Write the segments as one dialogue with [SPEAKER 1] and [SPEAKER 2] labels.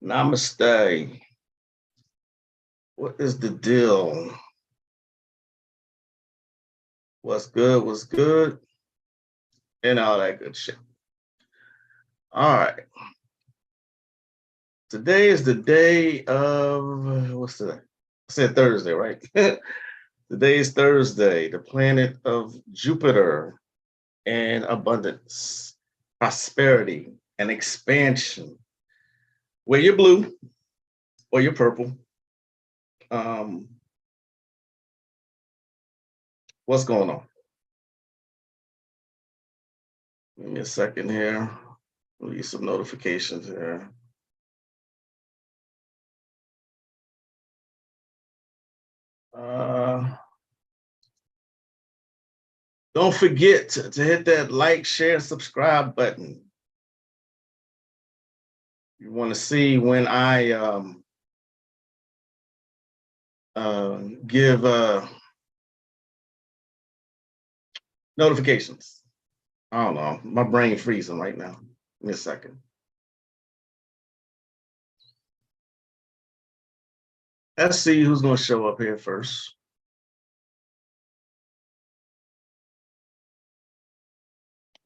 [SPEAKER 1] Namaste. What is the deal? What's good? What's good? And all that good shit. All right. Today is the day of what's today? I said Thursday, right? Today is Thursday, the planet of Jupiter and abundance, prosperity, and expansion. Where you're blue or you're purple. Um, what's going on? Give me a second here. Release some notifications here. Don't forget to hit that like, share, subscribe button. You want to see when I give notifications. I don't know. My brain freezing right now. Give me a second. Let's see who's going to show up here first.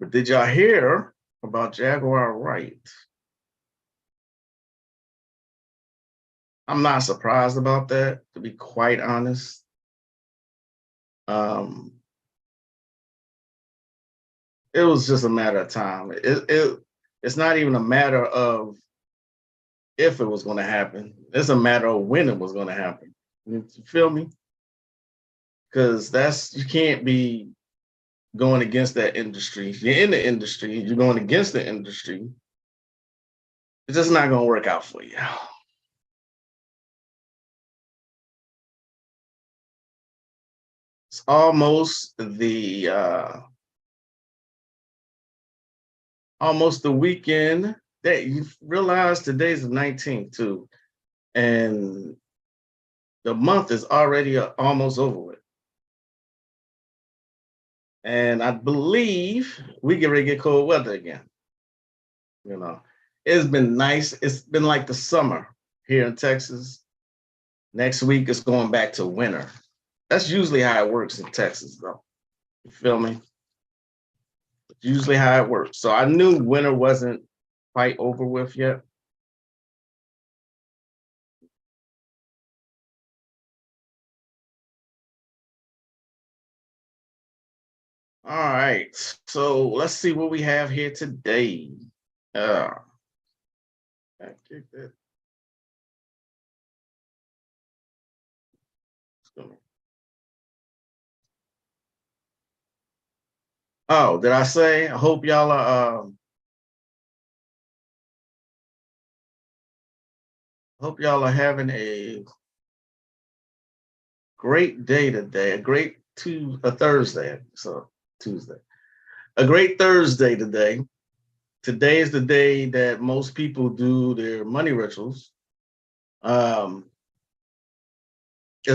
[SPEAKER 1] But did y'all hear about Jaguar Wright? I'm not surprised about that, to be quite honest. It was just a matter of time. It's not even a matter of if it was going to happen. It's a matter of when it was going to happen. You feel me? Because you can't be going against that industry. If you're in the industry, you're going against the industry. It's just not going to work out for you. It's almost the weekend. That you realize today's the 19th too, and the month is already almost over with. And I believe we get ready to get cold weather again. You know, it's been nice. It's been like the summer here in Texas. Next week it's going back to winter. That's usually how it works in Texas, though. You feel me? It's usually how it works. So I knew winter wasn't quite over with yet. All right, so let's see what we have here today. Oh, did I say? I hope y'all are having a great day today. A Thursday. So Tuesday. A great Thursday today. Today is the day that most people do their money rituals. It's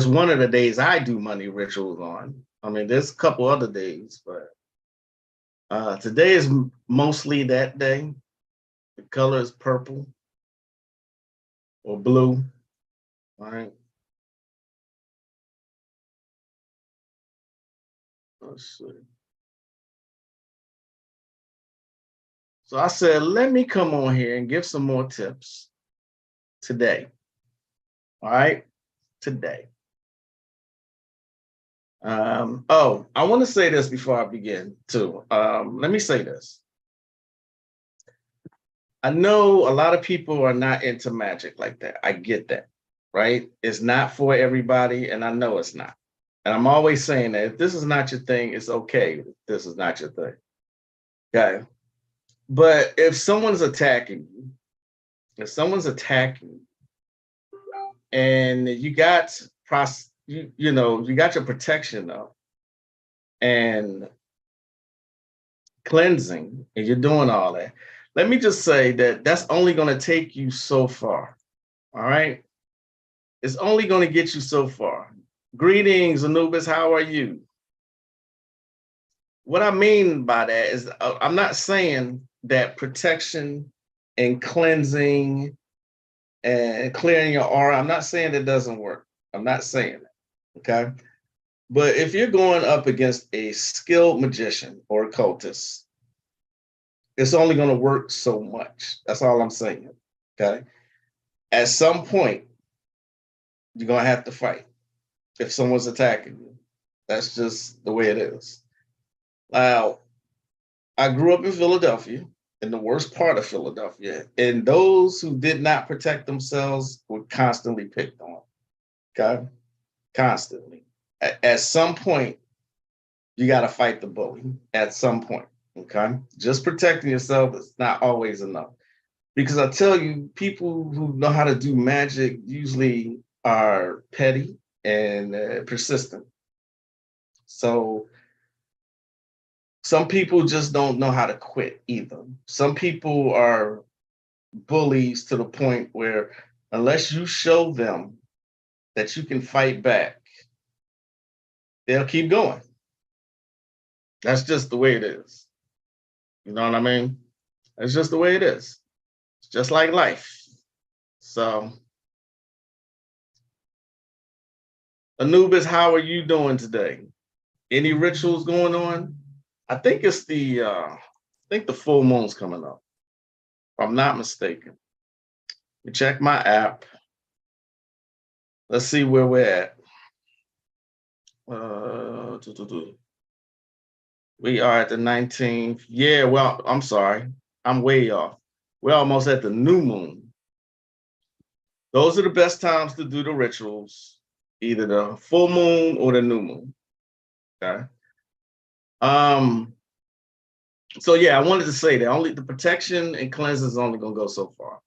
[SPEAKER 1] one of the days I do money rituals on. I mean, there's a couple other days, but today is mostly that day. The color is purple or blue. All right. Let's see. So I said, let me come on here and give some more tips today. All right, today. Oh, I want to say this before I begin too. Let me say this. I know a lot of people are not into magic like that. I get that, right? It's not for everybody, and I know it's not. And I'm always saying that if this is not your thing, it's okay. If this is not your thing. Okay. But if someone's attacking you, and you got you got your protection up and cleansing, and you're doing all that. Let me just say that that's only going to take you so far. All right. It's only going to get you so far. Greetings, Anubis. How are you? What I mean by that is I'm not saying that protection and cleansing and clearing your aura. I'm not saying it doesn't work. I'm not saying it. Okay. But if you're going up against a skilled magician or occultist, it's only going to work so much. That's all I'm saying. Okay. At some point, you're going to have to fight if someone's attacking you. That's just the way it is. Now, I grew up in Philadelphia, in the worst part of Philadelphia, and those who did not protect themselves were constantly picked on. Okay. Constantly. At some point, you got to fight the bully at some point. Okay. Just protecting yourself is not always enough. Because I tell you, people who know how to do magic usually are petty and persistent. So some people just don't know how to quit either. Some people are bullies to the point where unless you show them that you can fight back, they'll keep going. That's just the way it is. You know what I mean? That's just the way it is. It's just like life. So, Anubis, how are you doing today? Any rituals going on? I think it's the full moon's coming up, if I'm not mistaken. You check my app. Let's see where we're at. We are at the 19th. Yeah, well, I'm sorry. I'm way off. We're almost at the new moon. Those are the best times to do the rituals, either the full moon or the new moon. Okay. So yeah, I wanted to say that only the protection and cleanse is only gonna go so far.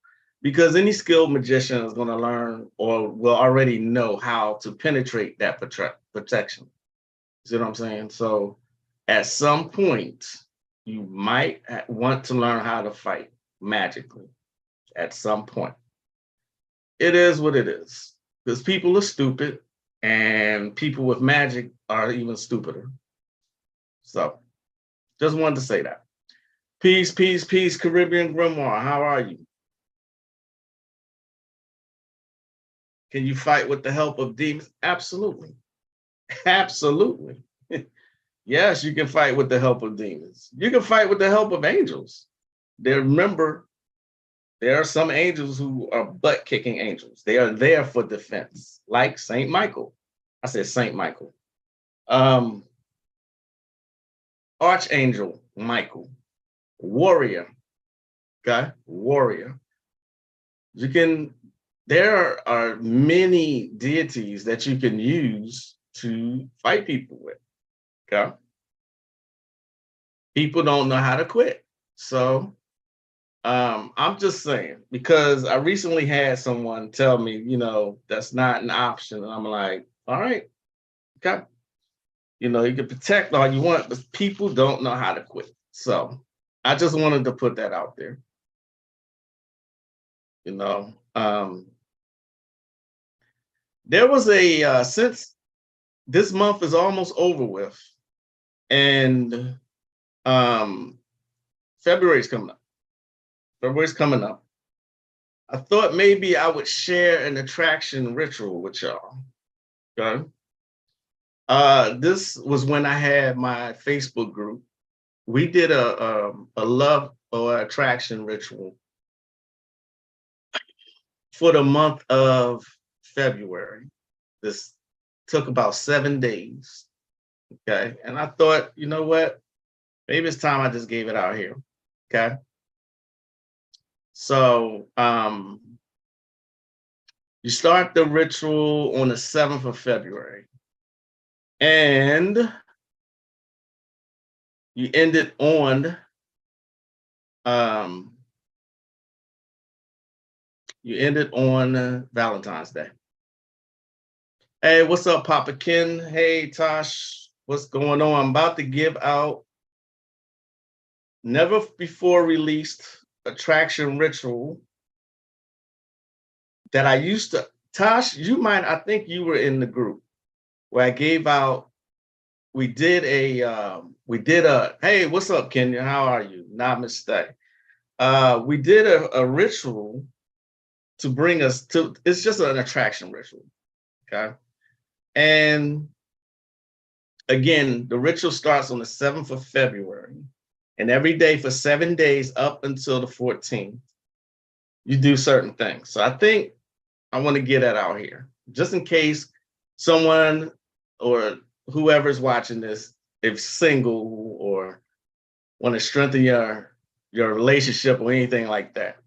[SPEAKER 1] Because any skilled magician is gonna learn or will already know how to penetrate that protection. See what I'm saying? So at some point, you might want to learn how to fight magically at some point. It is what it is. Because people are stupid and people with magic are even stupider. So just wanted to say that. Peace, peace, peace, Caribbean Grimoire. How are you? Can you fight with the help of demons? Absolutely. Absolutely. Yes, you can fight with the help of demons. You can fight with the help of angels. Remember, there are some angels who are butt-kicking angels. They are there for defense, like Saint Michael. I said Saint Michael. Archangel Michael. Warrior. Okay? Warrior. There are many deities that you can use to fight people with. Okay. People don't know how to quit. So I'm just saying, because I recently had someone tell me, that's not an option. And I'm like, all right, okay. You can protect all you want, but people don't know how to quit. So I just wanted to put that out there. There was since this month is almost over with, and February's coming up. I thought maybe I would share an attraction ritual with y'all. Okay. This was when I had my Facebook group. We did a love or attraction ritual for the month of February. This took about 7 days. Okay. And I thought, you know what? Maybe it's time I just gave it out here. Okay. So you start the ritual on the 7th of February. And you end it on Valentine's Day. Hey, what's up, Papa Ken? Hey, Tosh, what's going on? I'm about to give out never before released attraction ritual that I used to. Tosh, I think you were in the group where I gave out. We did a, hey, what's up, Kenya? How are you? Namaste. We did a ritual to bring us to, it's just an attraction ritual. Okay. And again, the ritual starts on the 7th of February. And every day for 7 days up until the 14th, you do certain things. So I think I want to get that out here, just in case someone or whoever's watching this, if single or want to strengthen your relationship or anything like that.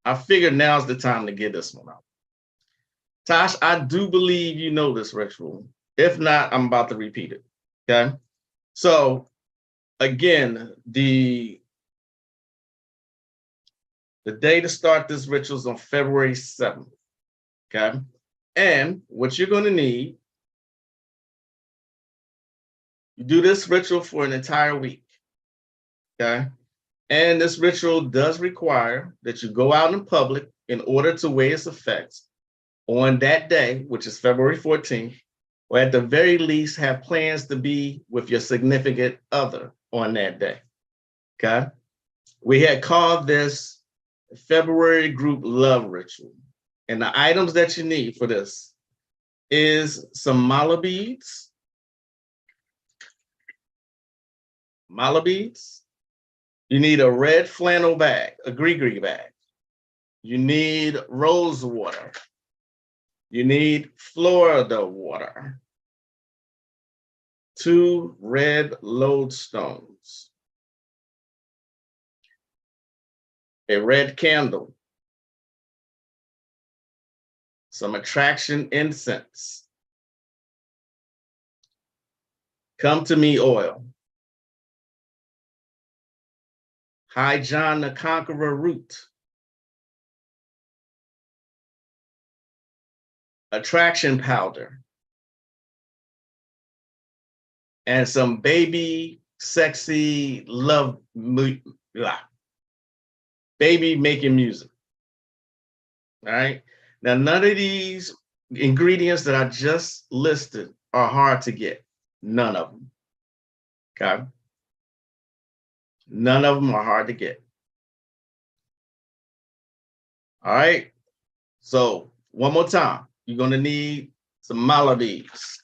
[SPEAKER 1] I figured now's the time to get this one out. Tosh, I do believe you know this ritual. If not, I'm about to repeat it. Okay. So again, the day to start this ritual is on February 7th. Okay. And what you're going to need, you do this ritual for an entire week. Okay. And this ritual does require that you go out in public in order to weigh its effects on that day, which is February 14th, or at the very least have plans to be with your significant other on that day. Okay. We had called this February group love ritual. And the items that you need for this is some mala beads. Mala beads. You need a red flannel bag, a gris-gris bag. You need rose water. You need Florida water. 2 red lodestones. A red candle. Some attraction incense. Come to me oil. High John the Conqueror root. Attraction powder. And some baby sexy love, baby making music. All right. Now, none of these ingredients that I just listed are hard to get. None of them. Okay. None of them are hard to get. All right. So one more time, you're going to need some mala beads,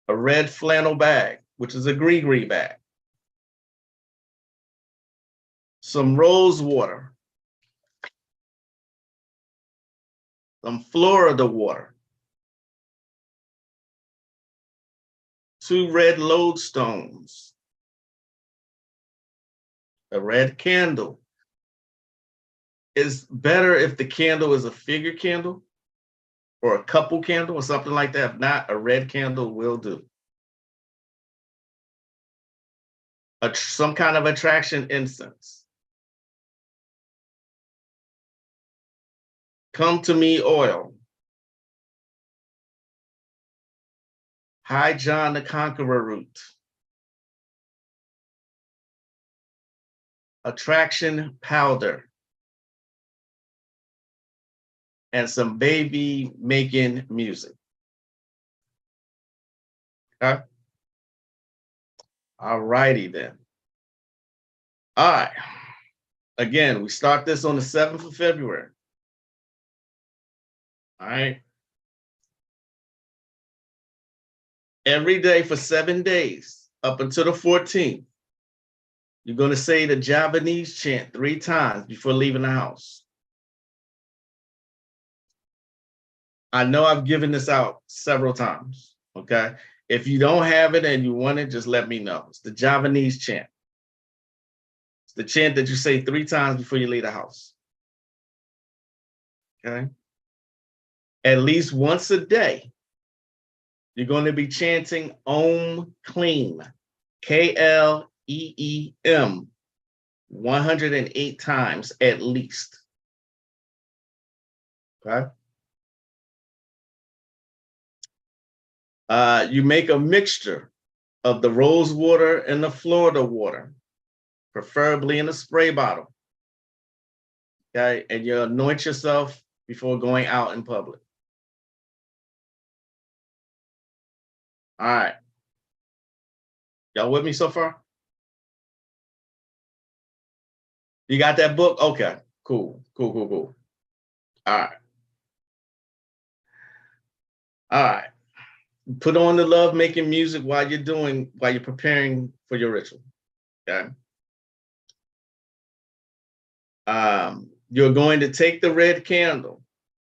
[SPEAKER 1] a red flannel bag, which is a gris-gris bag, some rose water, some Florida water, 2 red lodestones, a red candle. It's better if the candle is a figure candle or a couple candle or something like that. If not, a red candle will do. Some kind of attraction incense. Come to me oil. High John the Conqueror root. Attraction powder. And some baby making music. Okay. All righty then. All right. Again, we start this on the 7th of February. All right. Every day for 7 days up until the 14th, you're going to say the Javanese chant 3 times before leaving the house. I know I've given this out several times, okay? If you don't have it and you want it, just let me know. It's the Javanese chant. It's the chant that you say 3 times before you leave the house, okay? At least once a day, you're going to be chanting Om Clean, K-L-E-E-M, 108 times at least, okay? You make a mixture of the rose water and the Florida water, preferably in a spray bottle. Okay, and you anoint yourself before going out in public. All right. Y'all with me so far? You got that book? Okay, cool, cool, cool, cool. All right, all right. Put on the love making music while you're preparing for your ritual. Okay. You're going to take the red candle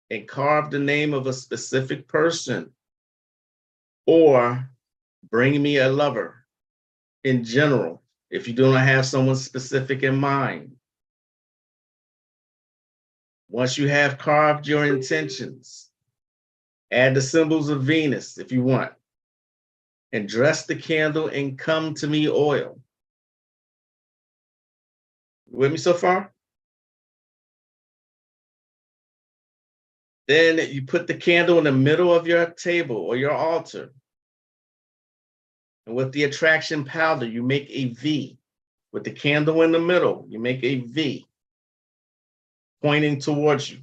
[SPEAKER 1] and carve the name of a specific person or bring me a lover in general if you do not have someone specific in mind. Once you have carved your intentions, add the symbols of Venus if you want, and dress the candle in come to me oil. With me so far? Then you put the candle in the middle of your table or your altar. And with the attraction powder, you make a V. With the candle in the middle, you make a V pointing towards you.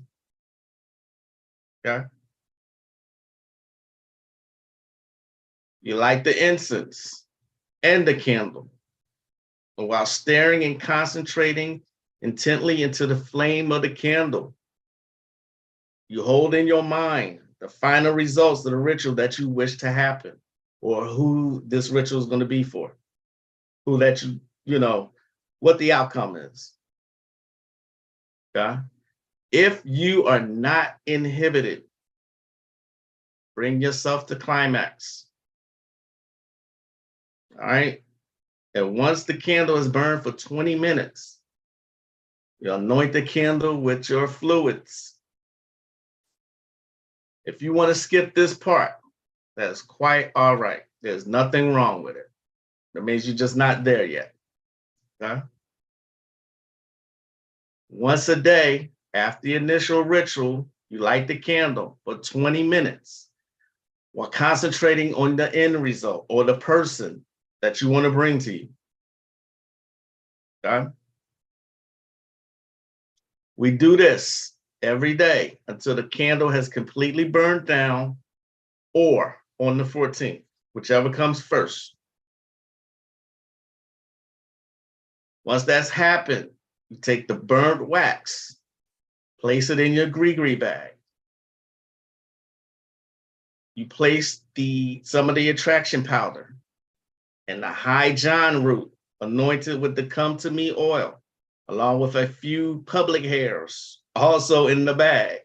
[SPEAKER 1] Okay. You light the incense and the candle. And while staring and concentrating intently into the flame of the candle, you hold in your mind the final results of the ritual that you wish to happen, or who this ritual is going to be for, who that what the outcome is. Okay. If you are not inhibited, bring yourself to climax. All right. And once the candle is burned for 20 minutes, you anoint the candle with your fluids. If you want to skip this part, that's quite all right. There's nothing wrong with it. That means you're just not there yet. Okay? Once a day, after the initial ritual, you light the candle for 20 minutes while concentrating on the end result or the person that you want to bring to you. Okay? We do this every day until the candle has completely burned down or on the 14th, whichever comes first. Once that's happened, you take the burnt wax, place it in your gree bag. You place some of the attraction powder and the high John root anointed with the come to me oil, along with a few public hairs also in the bag.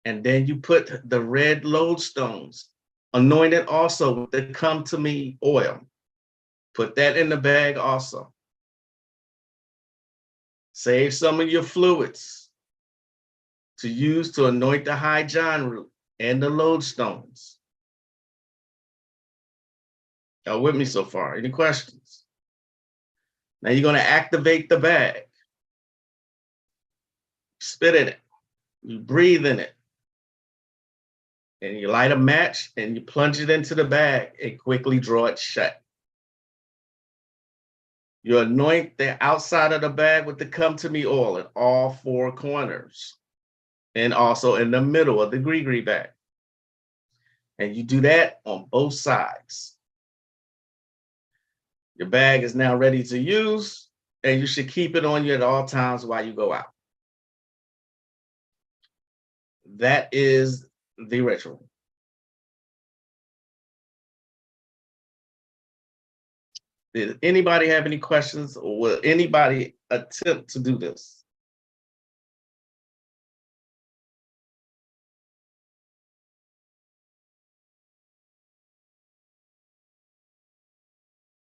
[SPEAKER 1] And then you put the red lodestones anointed also with the come to me oil. Put that in the bag also. Save some of your fluids to use to anoint the high John root and the lodestones. Y'all with me so far? Any questions? Now you're going to activate the bag. Spit in it. You breathe in it. And you light a match and you plunge it into the bag and quickly draw it shut. You anoint the outside of the bag with the come to me oil in all four corners and also in the middle of the gree bag. And you do that on both sides. Your bag is now ready to use, and you should keep it on you at all times while you go out. That is the ritual. Did anybody have any questions, or will anybody attempt to do this?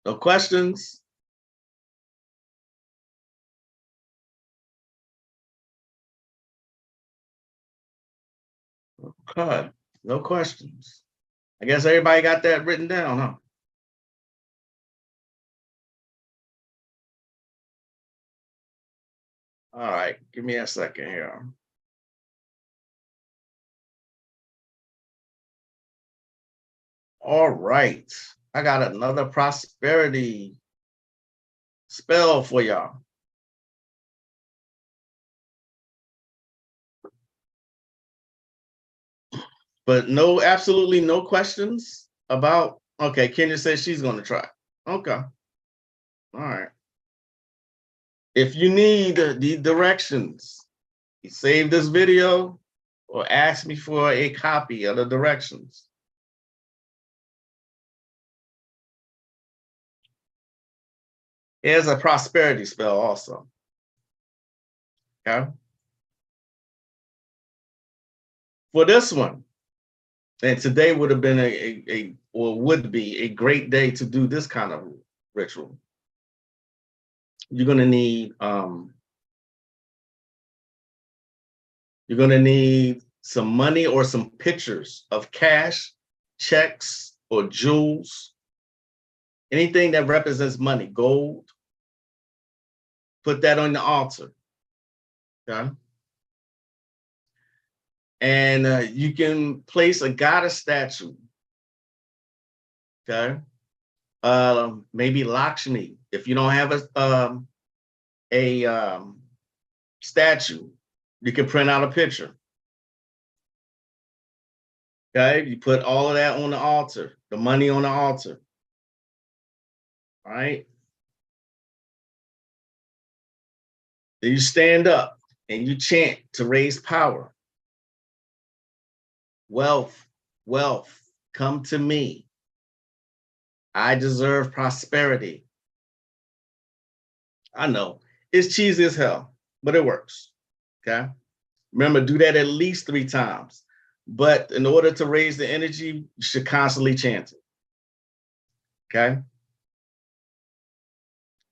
[SPEAKER 1] No questions? Okay, no questions. I guess everybody got that written down, huh? All right, give me a second here. All right, I got another prosperity spell for y'all. But no, absolutely no questions about, okay, Kenya says she's going to try. Okay. All right. If you need the directions, you save this video or ask me for a copy of the directions. Here's a prosperity spell also. Okay. For this one, and today would have been or would be a great day to do this kind of ritual. You're gonna need some money or some pictures of cash, checks, or jewels, anything that represents money, gold. Put that on the altar. Okay. And you can place a goddess statue. Okay. Maybe Lakshmi. If you don't have a statue, you can print out a picture. Okay. You put all of that on the altar, the money on the altar. All right. Then you stand up and you chant to raise power. Wealth, wealth, come to me. I deserve prosperity. I know it's cheesy as hell, but it works. Okay. Remember, do that at least 3 times. But in order to raise the energy, you should constantly chant it. Okay.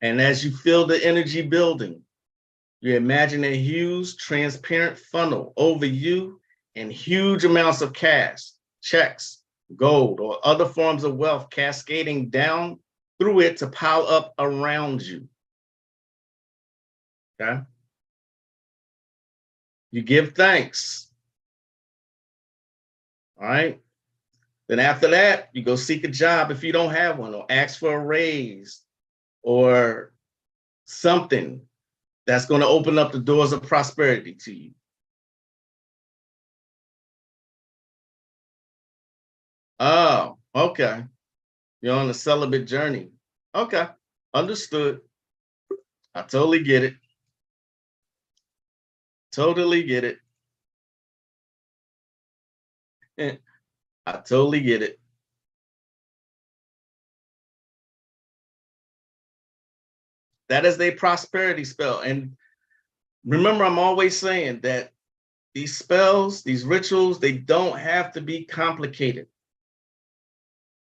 [SPEAKER 1] And as you feel the energy building, you imagine a huge transparent funnel over you and huge amounts of cash, checks, gold, or other forms of wealth cascading down through it to pile up around you. Okay. You give thanks. All right. Then after that, you go seek a job if you don't have one, or ask for a raise or something that's going to open up the doors of prosperity to you. Oh, okay. You're on a celibate journey. Okay. Understood. I totally get it. Totally get it. I totally get it. That is a prosperity spell. And remember, I'm always saying that these spells, these rituals, they don't have to be complicated.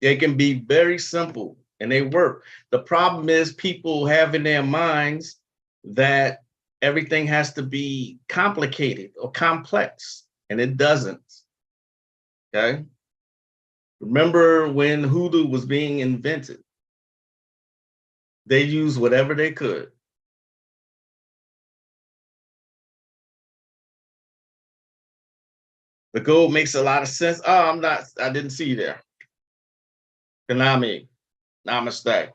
[SPEAKER 1] They can be very simple and they work. The problem is people have in their minds that everything has to be complicated or complex, and it doesn't. Okay. Remember when hoodoo was being invented? They used whatever they could. The gold makes a lot of sense. Oh, I didn't see you there. Konami, namaste.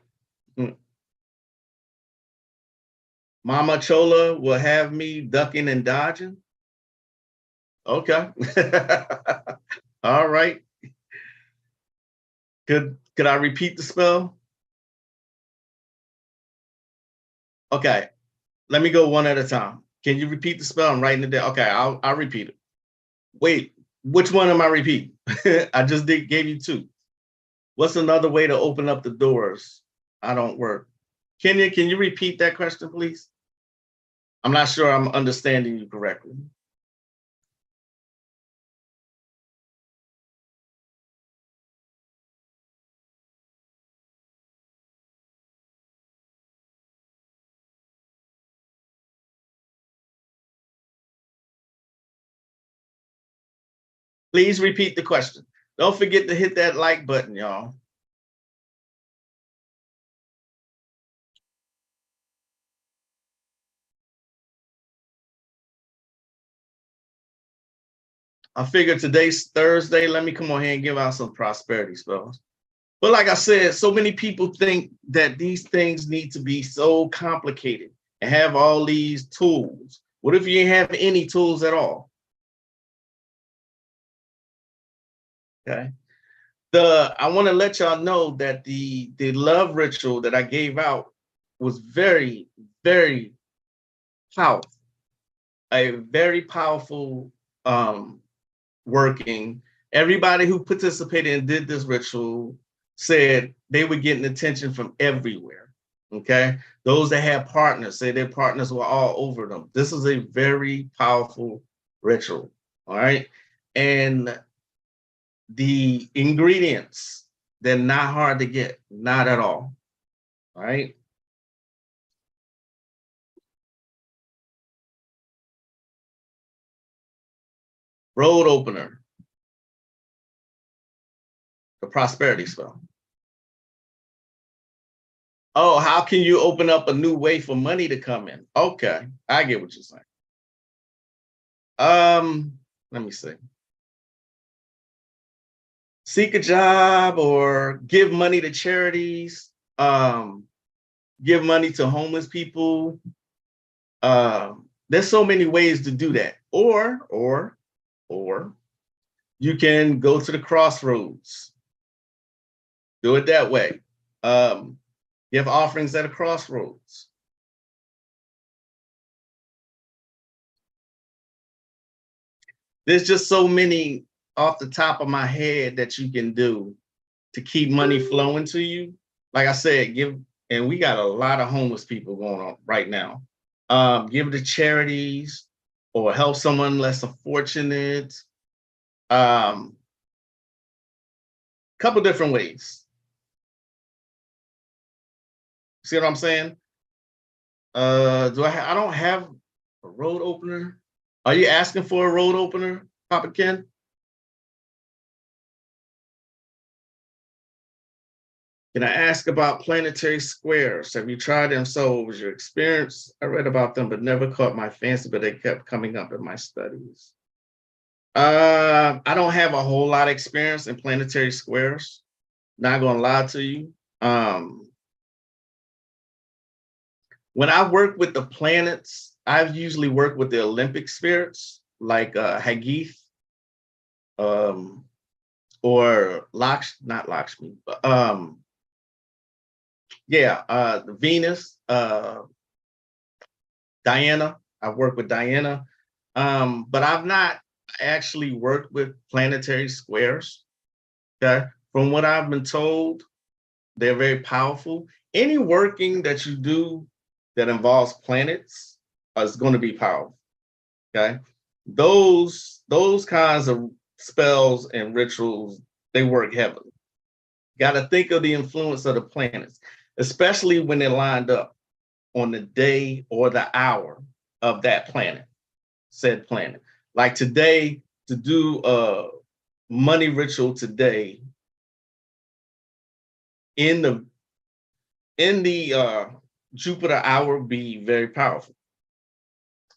[SPEAKER 1] Mama Chola will have me ducking and dodging. Okay. All right. Could I repeat the spell? Okay. Let me go one at a time. Can you repeat the spell? I'm writing it down. Okay, I'll repeat it. Wait, which one am I repeating? I just gave you 2. What's another way to open up the doors? I don't work. Can you repeat that question, please? I'm not sure I'm understanding you correctly. Please repeat the question. Don't forget to hit that like button, y'all. I figured today's Thursday. Let me come on here and give out some prosperity spells. But like I said, so many people think that these things need to be so complicated and have all these tools. What if you ain't have any tools at all? Okay. I want to let y'all know that the love ritual that I gave out was very, very powerful, a very powerful working. Everybody who participated and did this ritual said they were getting attention from everywhere. Okay. Those that had partners say their partners were all over them. This is a very powerful ritual. All right. And the ingredients, they're not hard to get, not at all. All right. Road opener, the prosperity spell. Oh, how can you open up a new way for money to come in? Okay, I get what you're saying. Let me see. Seek a job or give money to charities, give money to homeless people. There's so many ways to do that. Or you can go to the crossroads. Do it that way. Give offerings at a crossroads. There's just so many off the top of my head that you can do to keep money flowing to you. Like I said, and we got a lot of homeless people going on right now. Give to charities or help someone less fortunate. Couple different ways. See what I'm saying? I don't have a road opener. Are you asking for a road opener, Papa Ken? Can I ask about planetary squares? Have you tried them? So what was your experience? I read about them, but never caught my fancy, but they kept coming up in my studies. I don't have a whole lot of experience in planetary squares. Not gonna lie to you. When I work with the planets, I've usually worked with the Olympic spirits, like Hagith, or not Lakshmi, but Venus, Diana. I've worked with Diana, but I've not actually worked with planetary squares. Okay, from what I've been told, they're very powerful. Any working that you do that involves planets is going to be powerful. Okay, those kinds of spells and rituals, they work heavily. Got to think of the influence of the planets, especially when they're lined up on the day or the hour of that planet, said planet. Like today, to do a money ritual today in the Jupiter hour be very powerful.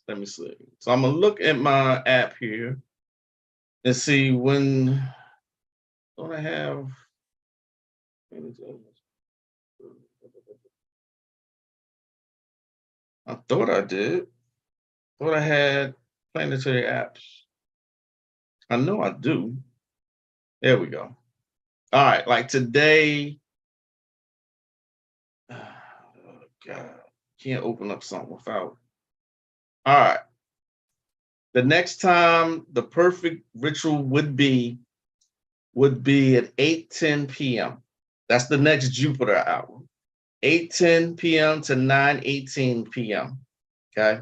[SPEAKER 1] Let me see. So I'm gonna look at my app here and see when don't I have. I thought I did. Thought I had planetary apps. I know I do. There we go. All right, like today. Oh God, can't open up something without. All right. The next time the perfect ritual would be at 8:10 p.m. That's the next Jupiter hour. 8:10 p.m. to 9:18 p.m. Okay.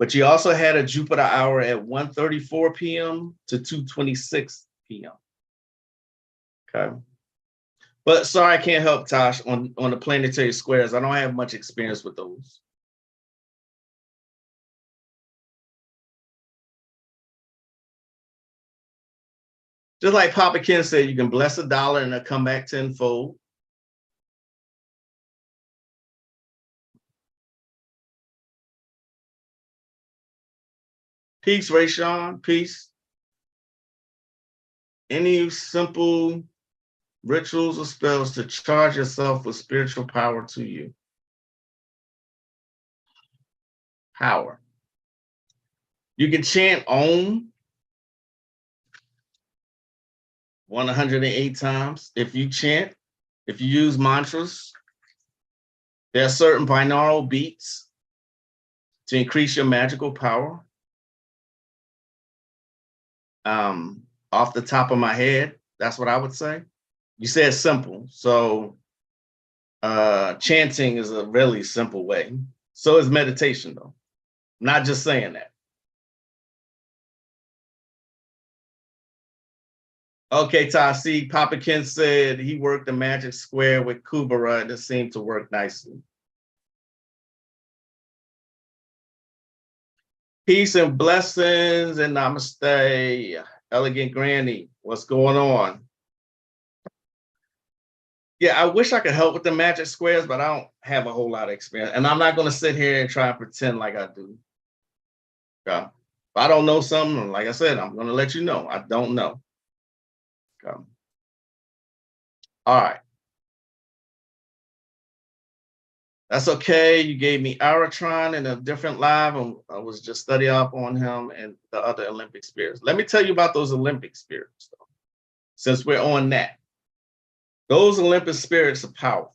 [SPEAKER 1] But you also had a Jupiter hour at 1:34 p.m. to 2:26 p.m. Okay. But sorry, I can't help Tosh on the planetary squares. I don't have much experience with those. Just like Papa Ken said, you can bless $1 and it'll come back tenfold. Peace, Rayshawn. Peace. Any simple rituals or spells to charge yourself with spiritual power to you? Power. You can chant Om 108 times. If you use mantras, there are certain binaural beats to increase your magical power. Off the top of my head, that's what I would say. You said simple, so chanting is a really simple way. So is meditation, though. I'm not just saying that. Okay, Tasi, Papa Ken said he worked the magic square with Kubera and it seemed to work nicely. Peace and blessings and namaste, elegant granny. What's going on? Yeah, I wish I could help with the magic squares, but I don't have a whole lot of experience. And I'm not going to sit here and try and pretend like I do. Okay. If I don't know something, like I said, I'm going to let you know. I don't know. Okay. All right. That's okay. You gave me Aratron in a different live, and I was just studying up on him and the other Olympic spirits. Let me tell you about those Olympic spirits, though, since we're on that. Those Olympic spirits are powerful.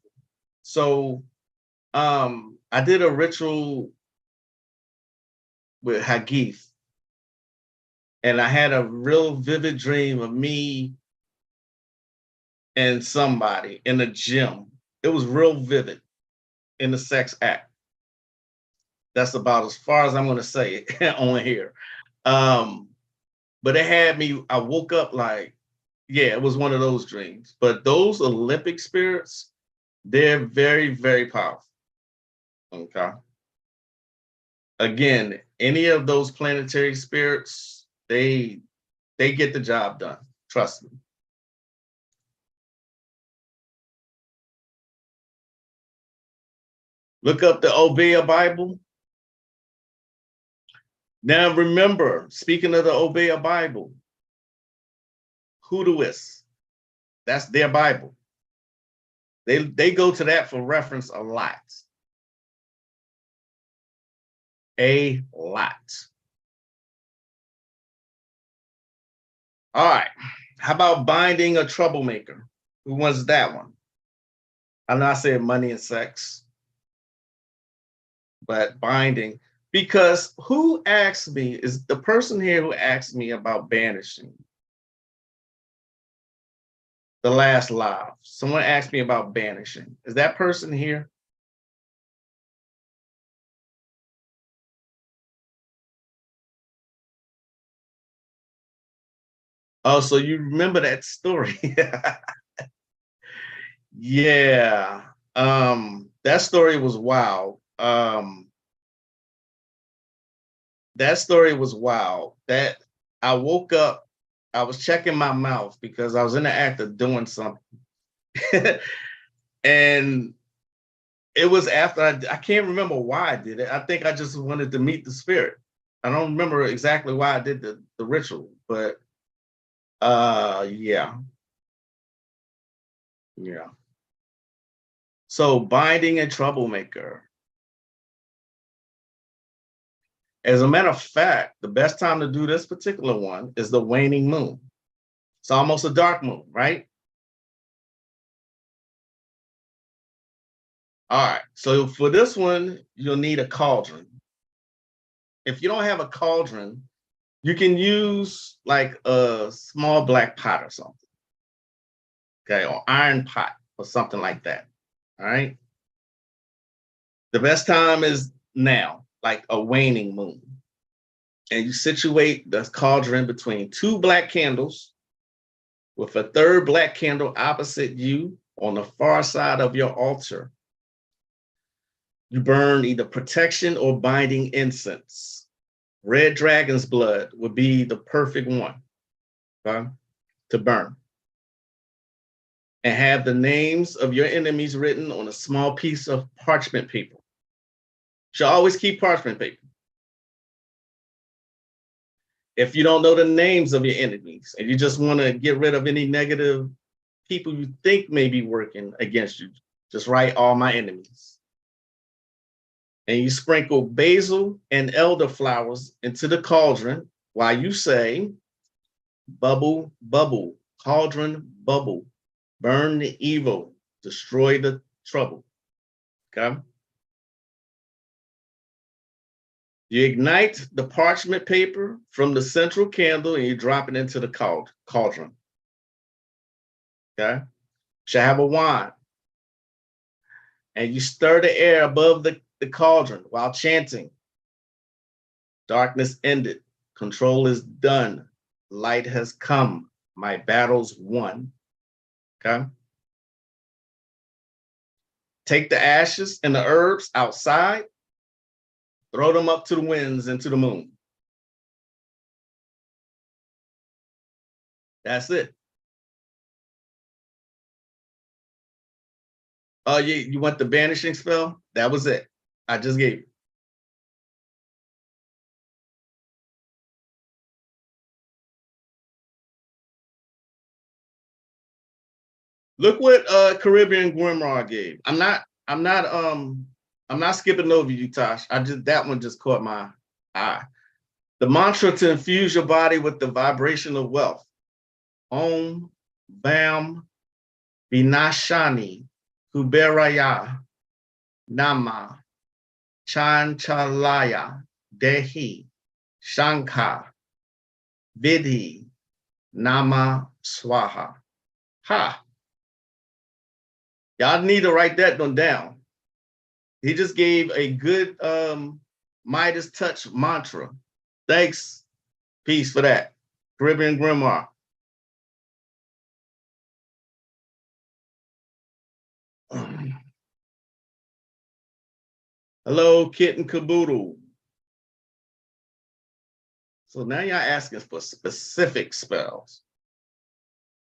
[SPEAKER 1] So I did a ritual with Hagith, and I had a real vivid dream of me and somebody in a gym. It was real vivid in the sex act. That's about as far as I'm going to say it on here. But it had me, I woke up like, yeah, it was one of those dreams. But those Olympic spirits, they're very, very powerful. Okay. Again, any of those planetary spirits, they get the job done. Trust me. Look up the Obeah Bible. Now remember, speaking of the Obeah Bible, Hoodooists, that's their Bible. They go to that for reference a lot. A lot. All right. How about binding a troublemaker? Who wants that one? I'm not saying money and sex, but binding. Because who asked me is the person here who asked me about banishing. The last live. Someone asked me about banishing. Is that person here? Oh, so you remember that story? Yeah. That story was wild. That story was wild. That I woke up, I was checking my mouth because I was in the act of doing something. And it was after I can't remember why I did it. I think I just wanted to meet the spirit. I don't remember exactly why I did the ritual, but yeah. Yeah. So binding a troublemaker. As a matter of fact, the best time to do this particular one is the waning moon. It's almost a dark moon, right? All right. So for this one, you'll need a cauldron. If you don't have a cauldron, you can use like a small black pot or something. Okay, or iron pot or something like that. All right. The best time is now, like a waning moon. And you situate the cauldron between two black candles with a third black candle opposite you on the far side of your altar. You burn either protection or binding incense. Red dragon's blood would be the perfect one, okay, to burn. And have the names of your enemies written on a small piece of parchment paper. You should always keep parchment paper. If you don't know the names of your enemies and you just want to get rid of any negative people you think may be working against you, just write all my enemies. And you sprinkle basil and elderflowers into the cauldron while you say, bubble, bubble, cauldron, bubble, burn the evil, destroy the trouble. Okay? You ignite the parchment paper from the central candle and you drop it into the cauldron. Okay? Should have a wand. And you stir the air above the cauldron while chanting. Darkness ended. Control is done. Light has come. My battle's won. Okay? Take the ashes and the herbs outside. Throw them up to the winds and to the moon. That's it. Oh, you want the banishing spell? That was it. I just gave you. Look what Caribbean Grimoire gave. I'm not skipping over you, Tosh. That one just caught my eye. The mantra to infuse your body with the vibration of wealth. Om Bam Vinashani Kuberaya Nama Chanchalaya Dehi Shankha Vidhi Nama Swaha. Ha. Y'all need to write that one down. He just gave a good Midas touch mantra. Thanks. Peace for that. Caribbean Grimoire. Hello, Kitten Caboodle. So now you're asking for specific spells.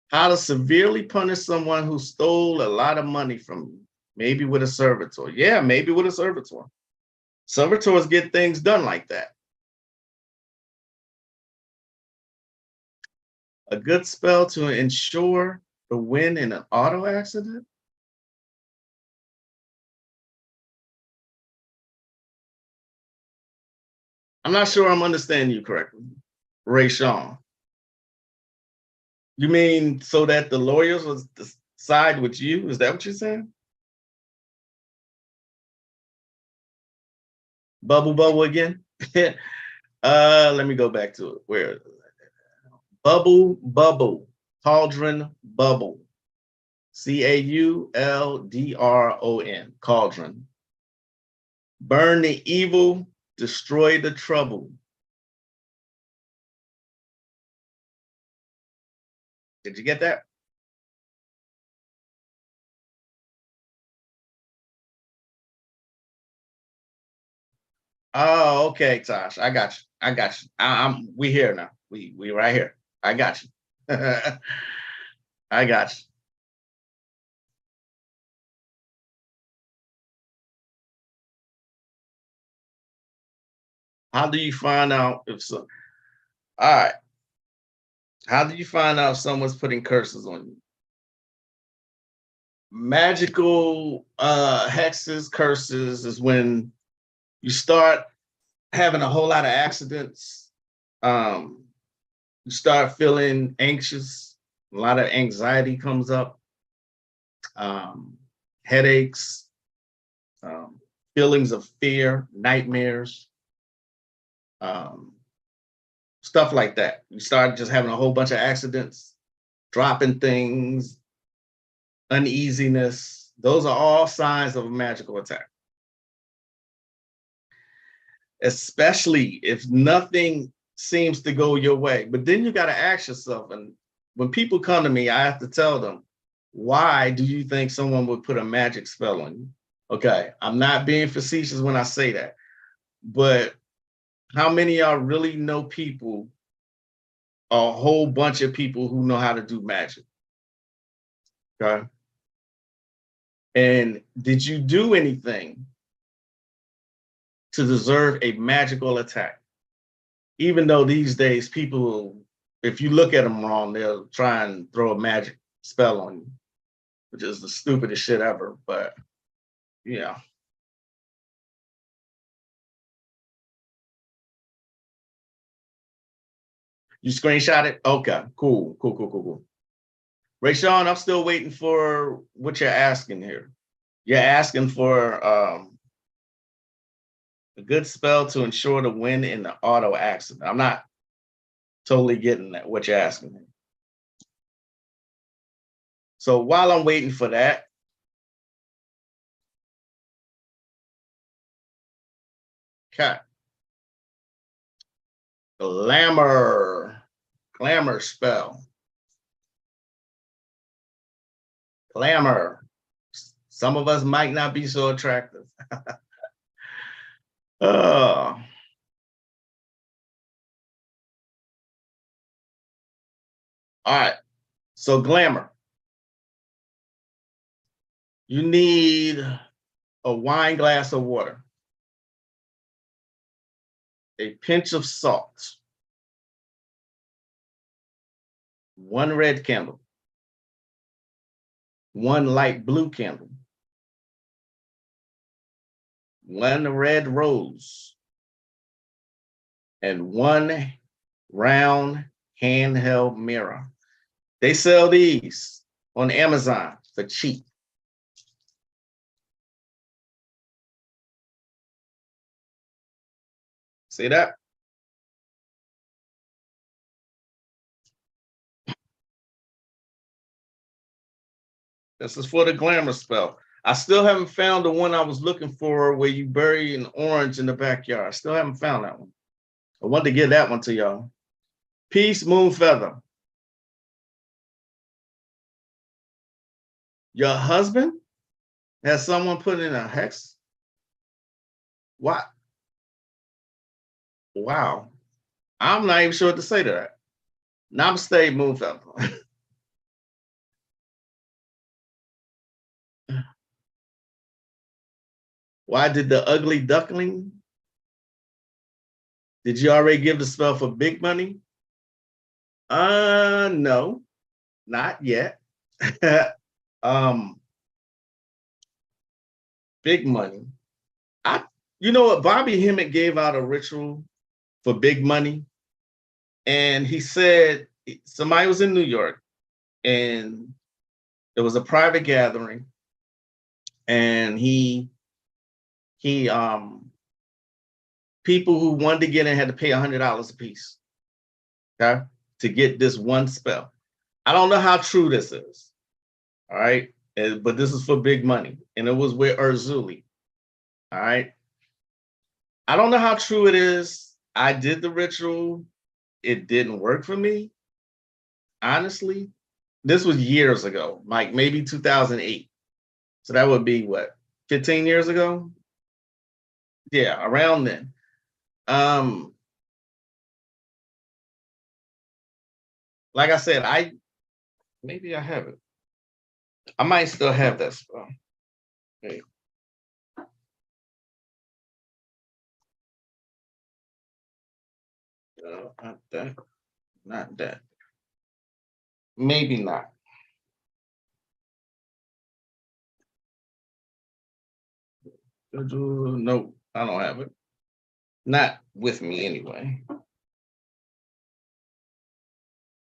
[SPEAKER 1] How to severely punish someone who stole a lot of money from you. Maybe with a servitor. Yeah, maybe with a servitor. Servitors get things done like that. A good spell to ensure the win in an auto accident? I'm not sure I'm understanding you correctly. Ray Sean. You mean so that the lawyers will side with you? Is that what you're saying? Bubble again? Let me go back to it. Where? Bubble. Cauldron bubble. Cauldron. Cauldron. Burn the evil, destroy the trouble. Did you get that? Oh, okay, Tosh. I got you. We here now. We right here. I got you. I got you. How do you find out if so? All right. How do you find out if someone's putting curses on you? Magical hexes, curses is when you start having a whole lot of accidents. You start feeling anxious. A lot of anxiety comes up. Headaches, feelings of fear, nightmares, stuff like that. You start just having a whole bunch of accidents, dropping things, uneasiness. Those are all signs of a magical attack. Especially if nothing seems to go your way. But then you got to ask yourself, and when people come to me, I have to tell them, why do you think someone would put a magic spell on you? Okay, I'm not being facetious when I say that, but how many of y'all really know people, a whole bunch of people who know how to do magic? Okay. And did you do anything to deserve a magical attack? Even though these days people, if you look at them wrong, they'll try and throw a magic spell on you, which is the stupidest shit ever. But yeah. You screenshot it? Okay, cool. Ray Sean, I'm still waiting for what you're asking here. You're asking for A good spell to ensure the win in the auto accident. I'm not totally getting that, what you're asking me. So while I'm waiting for that, okay. Glamour. Glamour spell. Glamour. Some of us might not be so attractive. All right. So glamour. You need a wine glass of water, a pinch of salt, one red candle, one light blue candle, one red rose, and one round handheld mirror. They sell these on Amazon for cheap. See that? This is for the glamour spell. I still haven't found the one I was looking for where you bury an orange in the backyard. I still haven't found that one. I wanted to give that one to y'all. Peace, moon feather. Your husband has someone put in a hex? What? Wow. I'm not even sure what to say to that. Namaste, moon feather. Why did the ugly duckling? Did you already give the spell for big money? No, not yet. Big money. You know what? Bobby Hemmett gave out a ritual for big money, and he said somebody was in New York, and there was a private gathering, and he people who wanted to get in had to pay $100 a piece, okay, to get this one spell. I don't know how true this is, all right, but this is for big money, and it was with Urzuli, all right. I don't know how true it is. I did the ritual. It didn't work for me, honestly. This was years ago, like maybe 2008. So that would be what, 15 years ago? Yeah, around then. Um, like I said, maybe I have it. I might still have that spell. Hey. Not that. Not that. Maybe not. No, I don't have it. Not with me anyway.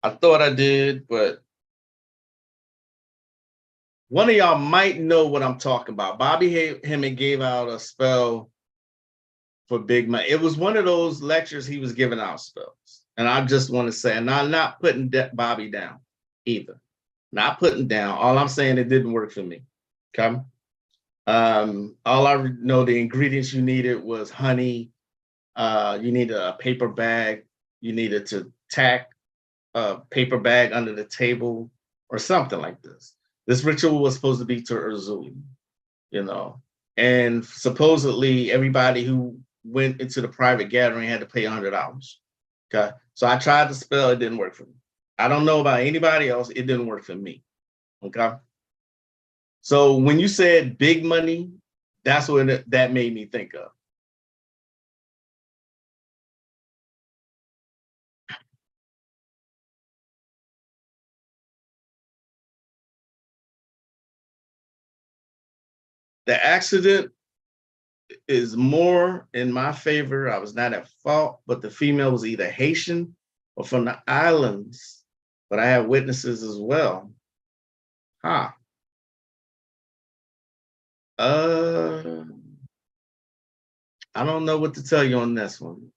[SPEAKER 1] I thought I did, but one of y'all might know what I'm talking about. Bobby Hemmett gave out a spell for big money. It was one of those lectures he was giving out spells. And I just want to say, and I'm not putting Bobby down either. Not putting down. All I'm saying, it didn't work for me. Okay. All I know, the ingredients you needed was honey. You needed a paper bag. You needed to tack a paper bag under the table or something like this. This ritual was supposed to be to Urzuli, you know, and supposedly everybody who went into the private gathering had to pay $100. Okay, so I tried the spell; it didn't work for me. I don't know about anybody else; it didn't work for me. Okay, so when you said big money, that's what that made me think of. The accident is more in my favor. I was not at fault, but the female was either Haitian or from the islands. But I have witnesses as well. Huh. Uh, I don't know what to tell you on this one.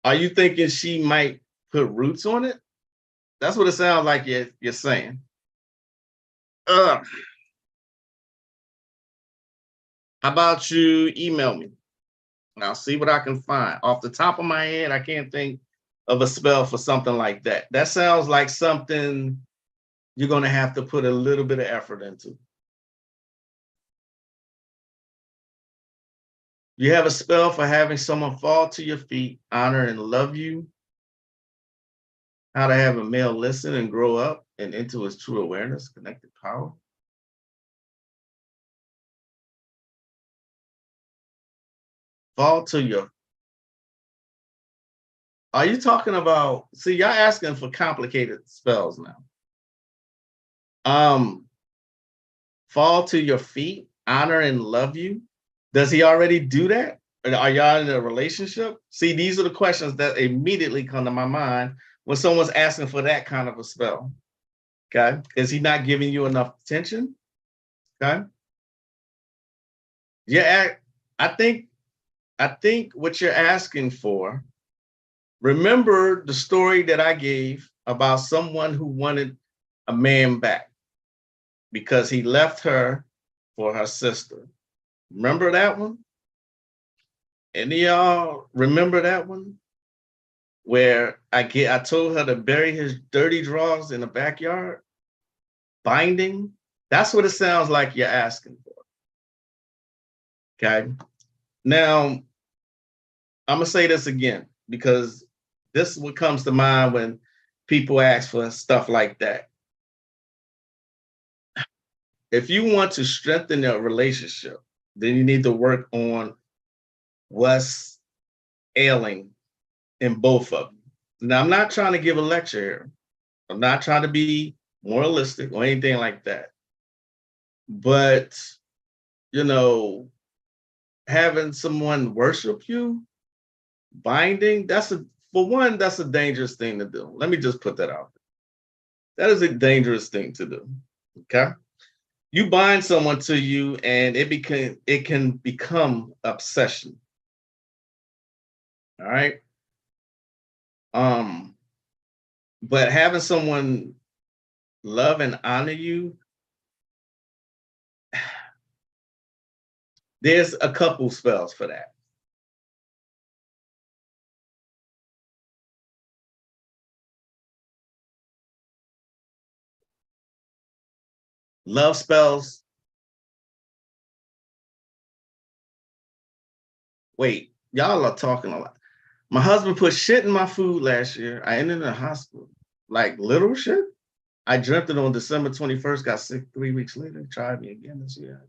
[SPEAKER 1] Are you thinking she might put roots on it? That's what it sounds like you're saying. Ugh. How about you email me? And I'll see what I can find. Off the top of my head, I can't think of a spell for something like that. That sounds like something you're going to have to put a little bit of effort into. You have a spell for having someone fall to your feet, honor and love you, how to have a male listen and grow up and into his true awareness, connected power. Fall to your. Are you talking about? See, y'all asking for complicated spells now. Um, Fall to your feet, honor and love you. Does he already do that? Are y'all in a relationship? See, these are the questions that immediately come to my mind when someone's asking for that kind of a spell. Okay. Is he not giving you enough attention? Okay. Yeah, I think what you're asking for, remember the story that I gave about someone who wanted a man back because he left her for her sister. Remember that one? Any of y'all remember that one? Where I told her to bury his dirty drawers in the backyard? Binding? That's what it sounds like you're asking for. Okay. Now, I'm gonna say this again because this is what comes to mind when people ask for stuff like that. If you want to strengthen your relationship, then you need to work on what's ailing in both of them. Now, I'm not trying to give a lecture here. I'm not trying to be moralistic or anything like that. But, you know, having someone worship you, binding, for one, that's a dangerous thing to do. Let me just put that out there. That is a dangerous thing to do. Okay. You bind someone to you and it can become obsession. All right. Um, but having someone love and honor you, there's a couple spells for that. Love spells. Wait, y'all are talking a lot. My husband put shit in my food last year. I ended in the hospital. Like literal shit. I dreamt it on December 21st, got sick 3 weeks later, tried me again this year.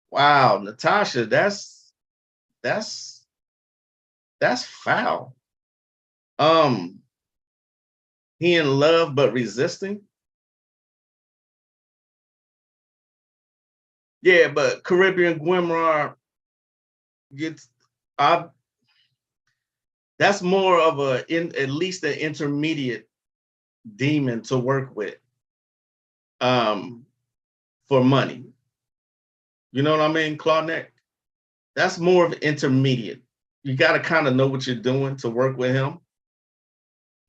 [SPEAKER 1] Wow, Natasha, that's that's foul. Um, he in love but resisting. Yeah, but Caribbean Grimoire gets I that's more of at least an intermediate demon to work with um for money. You know what I mean, Claudette? That's more of intermediate. You got to kind of know what you're doing to work with him.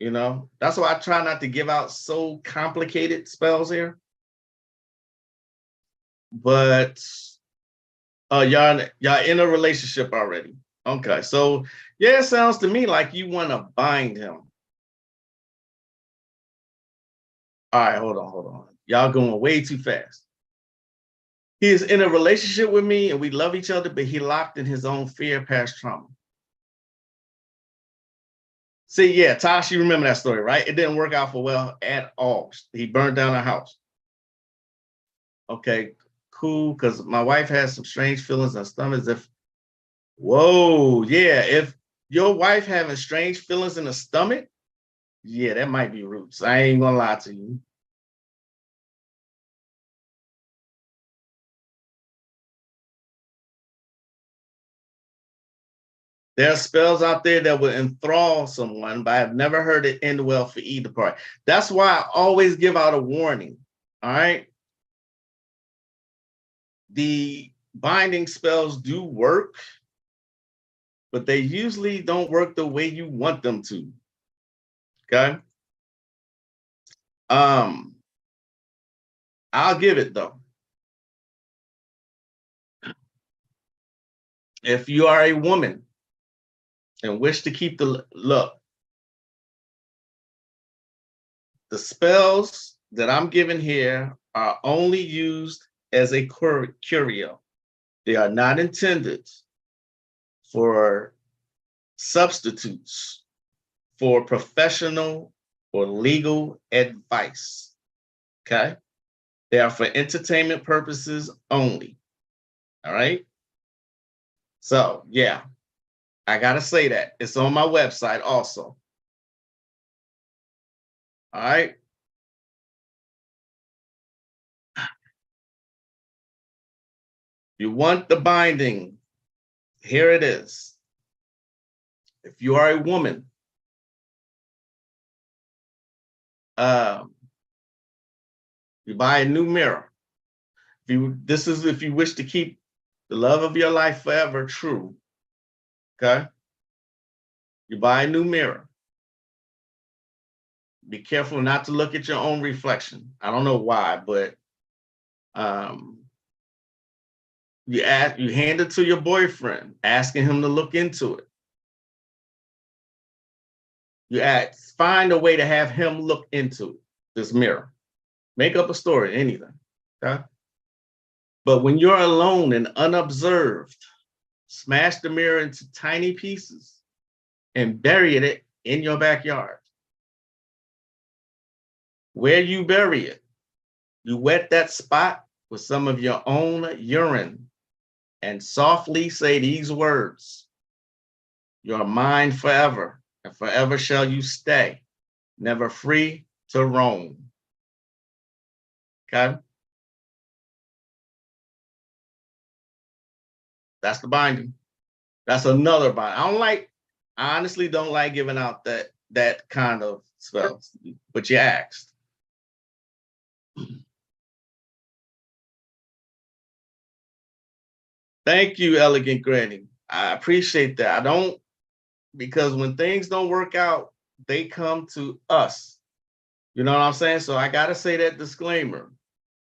[SPEAKER 1] You know, that's why I try not to give out so complicated spells here. But y'all in a relationship already. Okay, so yeah, it sounds to me like you want to bind him. All right, hold on. Y'all going way too fast. He is in a relationship with me and we love each other, but he locked in his own fear, past trauma. See, yeah, Tosh, you remember that story, right? It didn't work out for well at all. He burned down our house. Okay, cool. Because my wife has some strange feelings in her stomach. As if, whoa, yeah. If your wife having strange feelings in the stomach, yeah, that might be roots. I ain't gonna lie to you. There are spells out there that will enthrall someone, but I've never heard it end well for either party. That's why I always give out a warning. All right. The binding spells do work, but they usually don't work the way you want them to. Okay. I'll give it though. If you are a woman and wish to keep the look, the spells that I'm giving here are only used as a curio. They are not intended for substitutes for professional or legal advice. Okay. They are for entertainment purposes only. All right. So, yeah, I got to say that. It's on my website also. All right. You want the binding. Here it is. If you are a woman, you buy a new mirror. This is if you wish to keep the love of your life forever true. Okay. You buy a new mirror. Be careful not to look at your own reflection. I don't know why, but you hand it to your boyfriend, asking him to look into it. You find a way to have him look into this mirror. Make up a story, anything. Okay. But when you're alone and unobserved, smash the mirror into tiny pieces and bury it in your backyard. Where you bury it, you wet that spot with some of your own urine and softly say these words: "You're mine forever, and forever shall you stay, never free to roam." Okay? That's the binding. That's another binding. I honestly don't like giving out that kind of spells, but you asked. Thank you, Elegant Granny. I appreciate that. Because when things don't work out, they come to us. You know what I'm saying? So I got to say that disclaimer.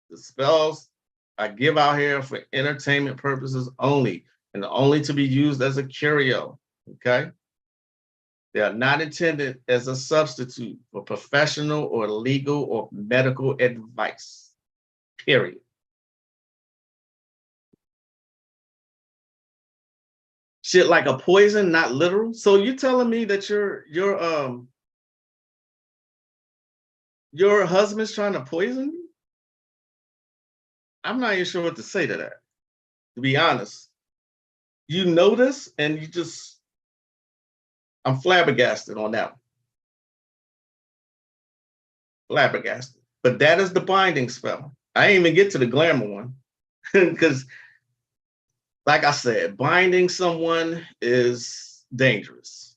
[SPEAKER 1] The spells I give out here for entertainment purposes only, and only to be used as a curio. Okay? They are not intended as a substitute for professional or legal or medical advice. Period. Shit like a poison, not literal. So you're telling me that your husband's trying to poison you? I'm not even sure what to say to that, to be honest. You know this, and I'm flabbergasted on that one. Flabbergasted. But that is the binding spell. I didn't even get to the glamour one. Because, like I said, binding someone is dangerous.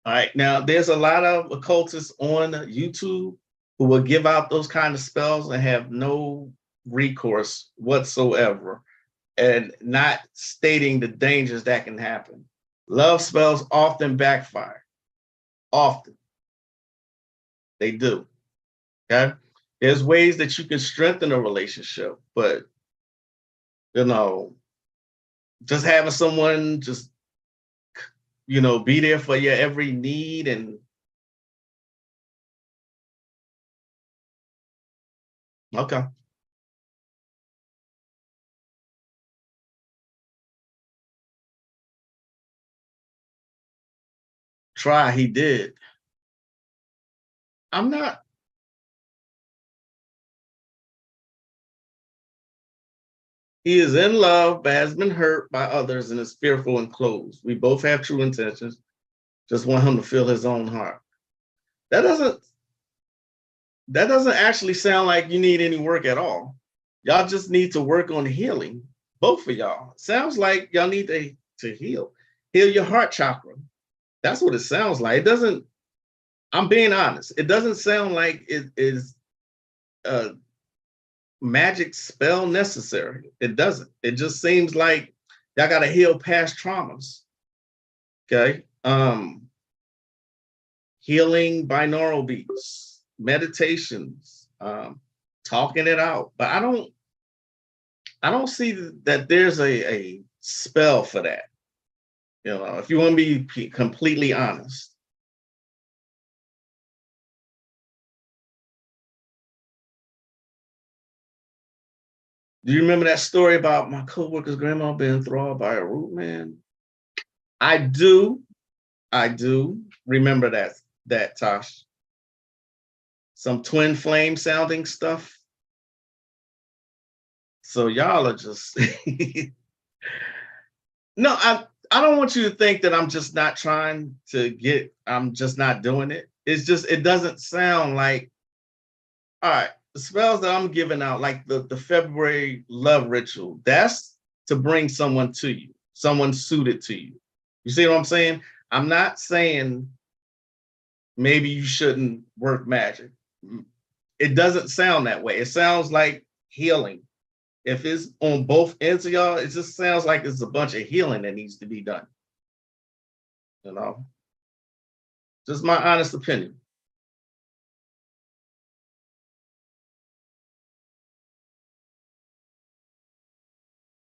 [SPEAKER 1] All right. Now, there's a lot of occultists on YouTube who will give out those kind of spells and have no recourse whatsoever, and not stating the dangers that can happen. Love spells often backfire. Often. They do. Okay. There's ways that you can strengthen a relationship, but just having someone just be there for your every need and okay. Try, he did. I'm not. He is in love, but has been hurt by others and is fearful and closed. We both have true intentions. Just want him to feel his own heart. That doesn't actually sound like you need any work at all. Y'all just need to work on healing. Both of y'all. Sounds like y'all need to heal. Heal your heart chakra. That's what it sounds like. It doesn't, I'm being honest. It doesn't sound like it is magic spell necessary. It doesn't. It just seems like y'all got to heal past traumas. Okay. Healing binaural beats, meditations, talking it out. But I don't see that there's a spell for that. You know, if you want to be completely honest. Do you remember that story about my coworker's grandma being enthralled by a root man? I do. I do remember that Tosh. Some twin flame sounding stuff. So y'all are just no, I don't want you to think that I'm just not trying to I'm just not doing it. It's just it doesn't sound like all right, the spells that I'm giving out, like the February love ritual, that's to bring someone to you, someone suited to you. You see what I'm saying? I'm not saying maybe you shouldn't work magic. It doesn't sound that way. It sounds like healing. If it's on both ends of y'all, it just sounds like it's a bunch of healing that needs to be done. You know, just my honest opinion.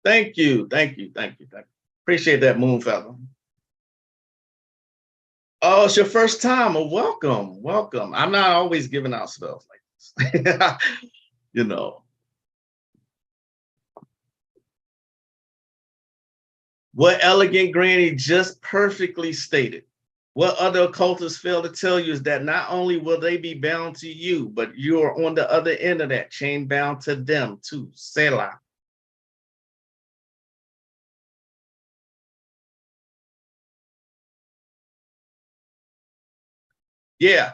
[SPEAKER 1] Thank you, thank you, thank you, thank you. Appreciate that, Moon Feather. Oh, it's your first time. Well, welcome, welcome. I'm not always giving out spells like this. You know, what Elegant Granny just perfectly stated. What other occultists fail to tell you is that not only will they be bound to you, but you are on the other end of that chain bound to them too. Selah. Yeah,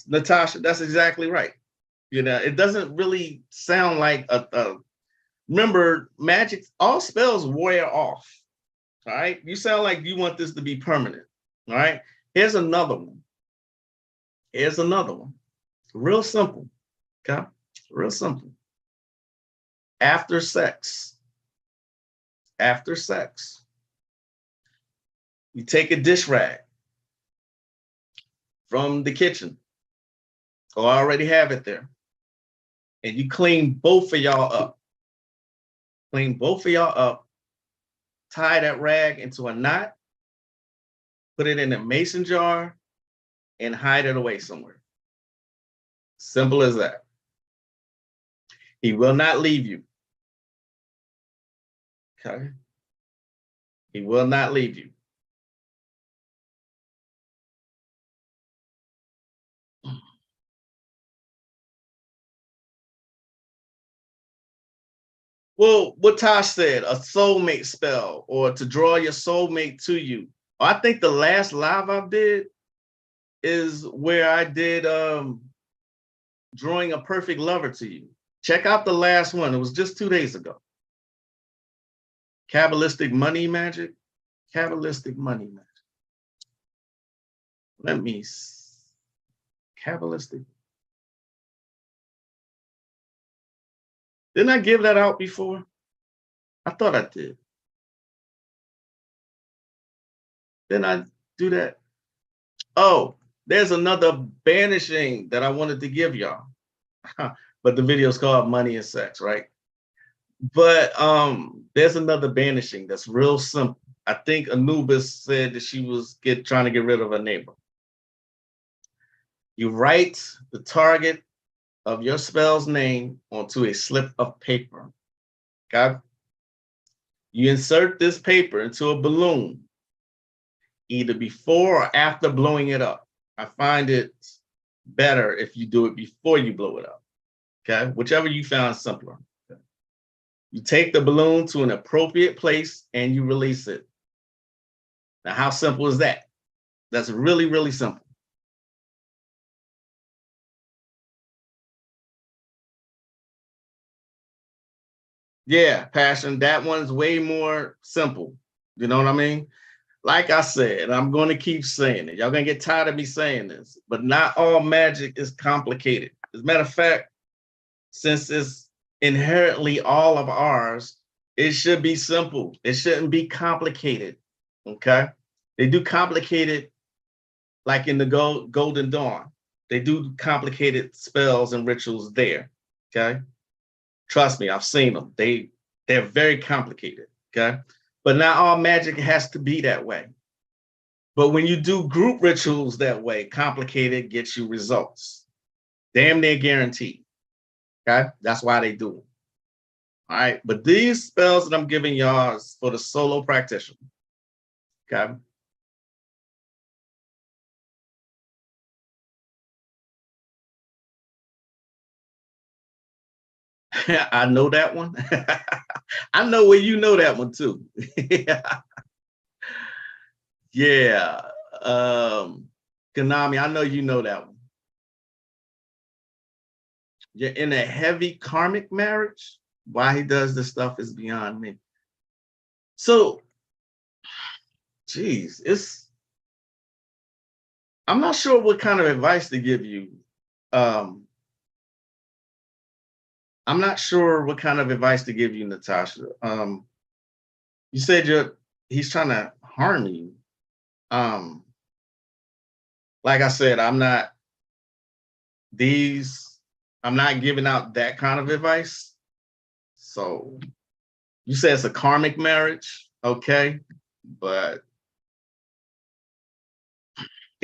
[SPEAKER 1] Natasha, that's exactly right. You know, it doesn't really sound like remember, magic, all spells wear off. All right. You sound like you want this to be permanent. All right. Here's another one. Here's another one. Real simple. Okay. Real simple. After sex. After sex. You take a dish rag from the kitchen. Or I already have it there. And you clean both of y'all up. Clean both of y'all up. Tie that rag into a knot. Put it in a mason jar and hide it away somewhere. Simple as that. He will not leave you. Okay. He will not leave you. Well, what Tosh said, a soulmate spell, or to draw your soulmate to you. I think the last live I did is where I did drawing a perfect lover to you. Check out the last one. It was just 2 days ago. Kabbalistic money magic. Kabbalistic money magic. Let me Kabbalistic. Didn't I give that out before? I thought I did. Didn't I do that? Oh, there's another banishing that I wanted to give y'all. But the video's called Money and Sex, right? But there's another banishing that's real simple. I think Anubis said that she was trying to get rid of a neighbor. You write the target of your spell's name onto a slip of paper. Okay? You insert this paper into a balloon, either before or after blowing it up. I find it better if you do it before you blow it up. Okay? Whichever you found simpler. Okay? You take the balloon to an appropriate place and you release it. Now, how simple is that? That's really, really simple. Yeah, passion. That one's way more simple. You know what I mean? Like I said, I'm going to keep saying it. Y'all going to get tired of me saying this, but not all magic is complicated. As a matter of fact, since it's inherently all of ours, it should be simple. It shouldn't be complicated. Okay. They do complicated, like in the Golden Dawn. They do complicated spells and rituals there. Okay. Trust me, I've seen them. They're very complicated. Okay. But not all magic has to be that way. But when you do group rituals that way, complicated gets you results. Damn near guaranteed. Okay. That's why they do them. All right. But these spells that I'm giving y'all is for the solo practitioner. Okay. I know that one. I know where you know that one too. Yeah. Yeah. Konami, I know you know that one. You're in a heavy karmic marriage. Why he does this stuff is beyond me. So, geez, I'm not sure what kind of advice to give you. I'm not sure what kind of advice to give you, Natasha. You said he's trying to harm you. Like I said, I'm not giving out that kind of advice. So you say it's a karmic marriage, okay? But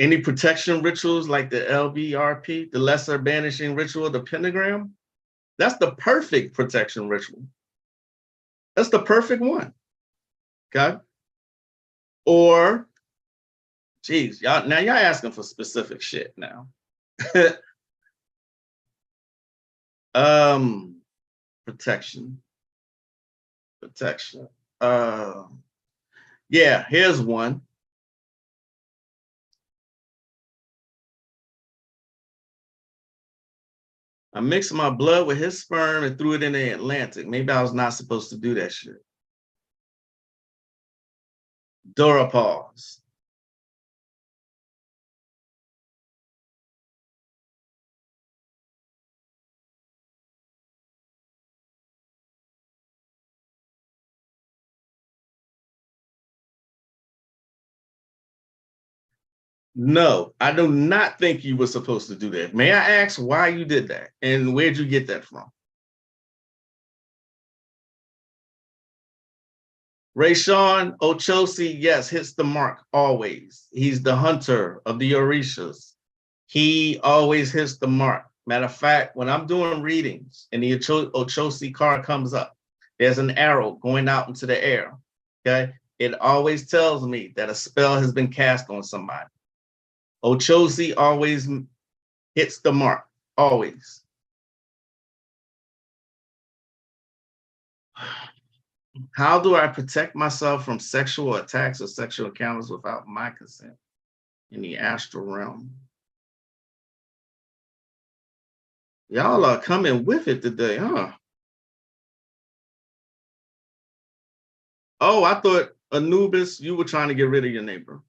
[SPEAKER 1] any protection rituals like the LBRP, the lesser banishing ritual, the pentagram, that's the perfect protection ritual. That's the perfect one. Okay. Or, geez, y'all asking for specific shit now. Protection. Yeah, here's one. I mixed my blood with his sperm and threw it in the Atlantic. Maybe I was not supposed to do that shit. Dora pause. No, I do not think you were supposed to do that. May I ask why you did that? And where'd you get that from? Rayshawn Ochosi, yes, hits the mark always. He's the hunter of the Orishas. He always hits the mark. Matter of fact, when I'm doing readings and the Ochosi card comes up, there's an arrow going out into the air. Okay. It always tells me that a spell has been cast on somebody. Ochosi always hits the mark. Always. How do I protect myself from sexual attacks or sexual encounters without my consent in the astral realm? Y'all are coming with it today, huh? Oh, I thought Anubis, you were trying to get rid of your neighbor.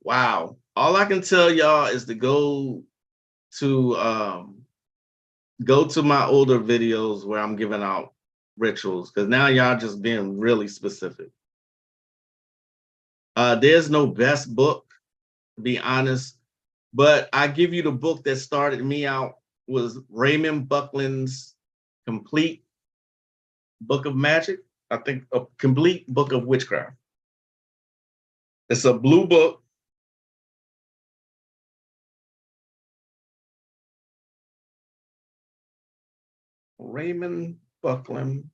[SPEAKER 1] Wow. All I can tell y'all is to go to my older videos where I'm giving out rituals, because now y'all just being really specific. There's no best book, to be honest, but I give you the book that started me out was Raymond Buckland's Complete Book of Magic. I think a Complete Book of Witchcraft. It's a blue book. Raymond Buckland.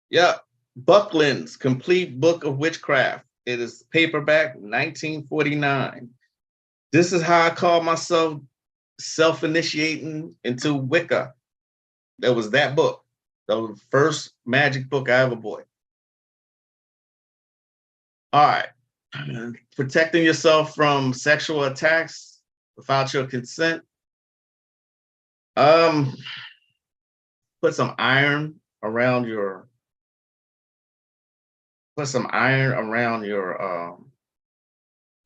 [SPEAKER 1] Yeah, Buckland's Complete Book of Witchcraft. It is paperback, 1949. This is how I call myself self-initiating into Wicca. That was that book. That was the first magic book I ever bought. All right. Protecting yourself from sexual attacks without your consent. Um, put some iron around your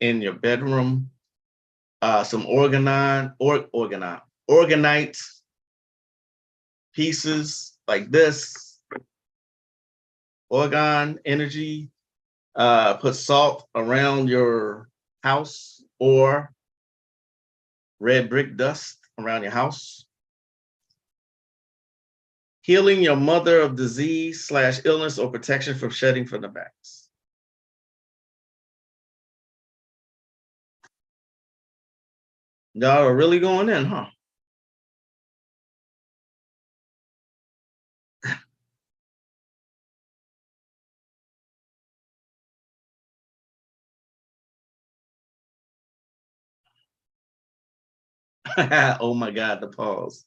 [SPEAKER 1] in your bedroom. Some organite pieces like this. Orgone energy. Put salt around your house or red brick dust around your house. Healing your mother of disease / illness or protection from shedding from the backs. Y'all are really going in, huh? Oh my God, the pause.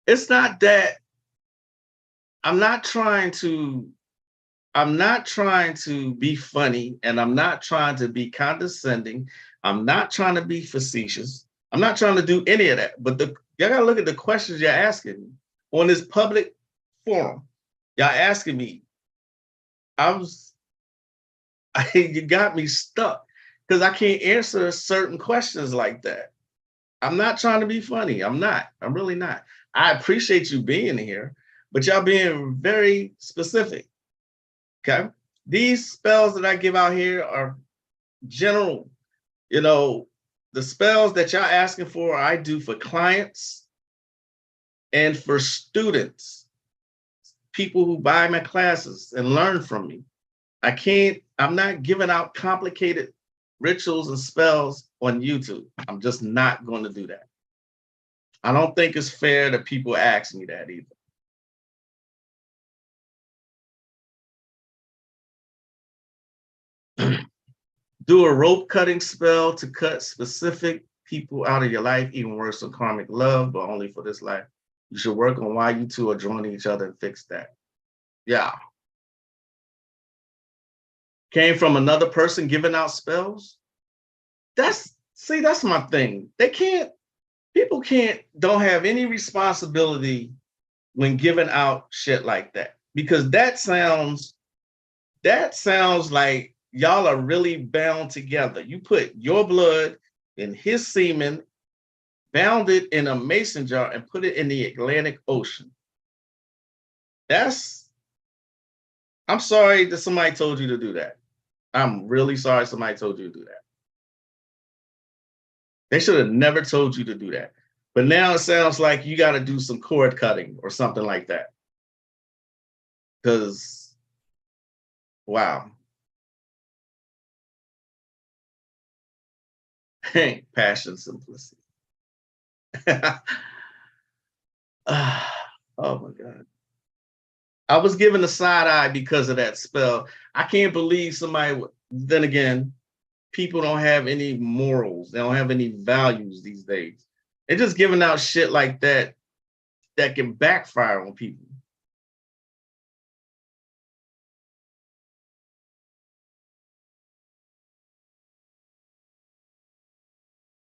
[SPEAKER 1] It's not that I'm not trying to be funny, and I'm not trying to be condescending. I'm not trying to be facetious. I'm not trying to do any of that. But y'all gotta look at the questions you're asking me on this public forum. Y'all asking me. You got me stuck because I can't answer certain questions like that. I'm not trying to be funny. I'm not. I'm really not. I appreciate you being here, but y'all being very specific. Okay. These spells that I give out here are general. You know, the spells that y'all asking for, I do for clients and for students, people who buy my classes and learn from me. I'm not giving out complicated rituals and spells on YouTube. I'm just not going to do that. I don't think it's fair that people ask me that either. Do a rope cutting spell to cut specific people out of your life, even worse than karmic love, but only for this life. You should work on why you two are joining each other and fix that. Yeah. Came from another person giving out spells. That's my thing. People don't have any responsibility when giving out shit like that, because that sounds like y'all are really bound together. You put your blood in his semen, bound it in a mason jar, and put it in the Atlantic Ocean. I'm sorry that somebody told you to do that. I'm really sorry somebody told you to do that. They should have never told you to do that. But now it sounds like you got to do some cord cutting or something like that. Because, wow. Passion, simplicity. Oh my God. I was given a side eye because of that spell. I can't believe somebody, then again, people don't have any morals. They don't have any values these days. They're just giving out shit like that can backfire on people.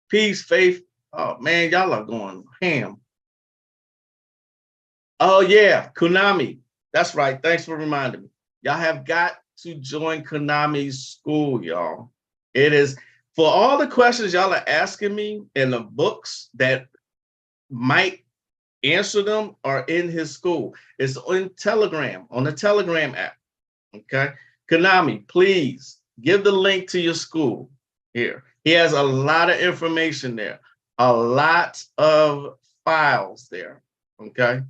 [SPEAKER 1] Peace, faith. Oh man, y'all are going ham. Oh yeah, Konami. That's right. Thanks for reminding me. Y'all have got to join Konami's school, y'all. It is for all the questions y'all are asking me in the books that might answer them are in his school. It's on Telegram, on the Telegram app. Okay. Konami, please give the link to your school here. He has a lot of information there, a lot of files there. Okay.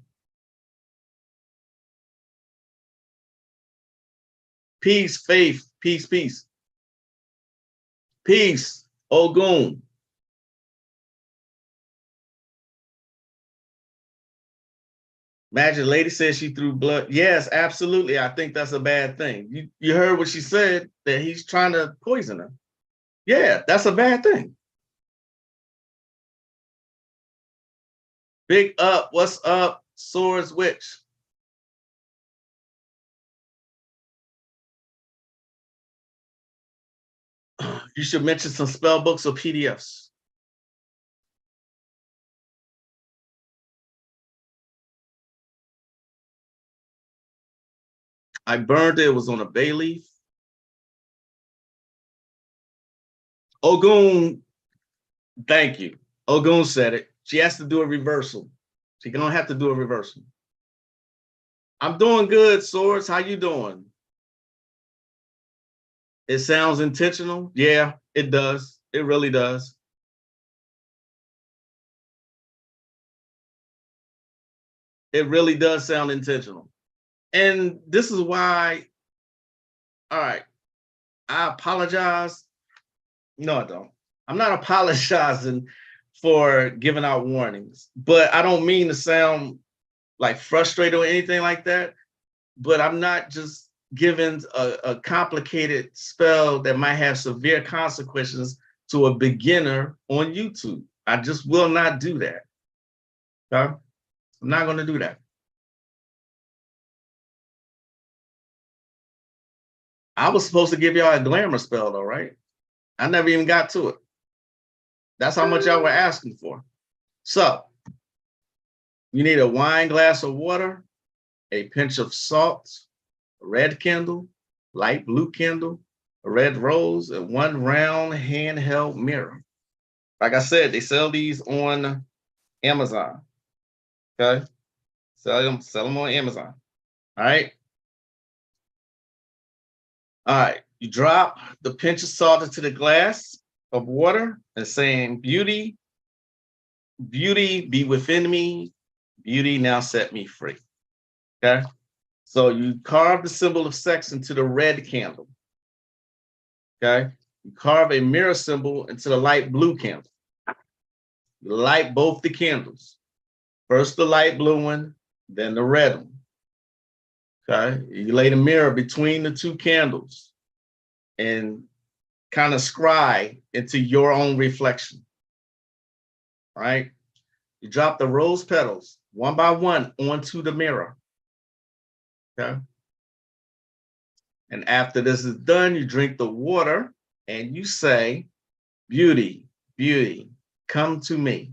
[SPEAKER 1] Peace, faith, peace, peace. Peace, Ogun. Magic Lady says she threw blood. Yes, absolutely. I think that's a bad thing. You heard what she said, that he's trying to poison her. Yeah, that's a bad thing. Big up. What's up? Swords Witch. You should mention some spell books or PDFs. I burned it. It was on a bay leaf. Ogun, thank you. Ogun said it. She has to do a reversal. She don't have to do a reversal. I'm doing good, Swords. How you doing? It sounds intentional. Yeah, it does. It really does. It really does sound intentional. And this is why, all right, I apologize. No, I don't. I'm not apologizing for giving out warnings, but I don't mean to sound like frustrated or anything like that. But I'm not just giving a complicated spell that might have severe consequences to a beginner on YouTube. I just will not do that. Okay? I'm not going to do that. I was supposed to give y'all a glamour spell though, right? I never even got to it. That's how much y'all were asking for. So you need a wine glass of water, a pinch of salt, a red candle, light blue candle, a red rose, and one round handheld mirror. Like I said, they sell these on Amazon. Okay. Sell them on Amazon. All right. All right. You drop the pinch of salt into the glass of water and saying, beauty, beauty be within me. Beauty now set me free. Okay. So you carve the symbol of sex into the red candle. Okay. You carve a mirror symbol into the light blue candle. You light both the candles. First the light blue one, then the red one. Okay. You lay the mirror between the two candles and kind of scry into your own reflection. All right. You drop the rose petals one by one onto the mirror. Okay. And after this is done, you drink the water and you say, beauty, beauty, come to me.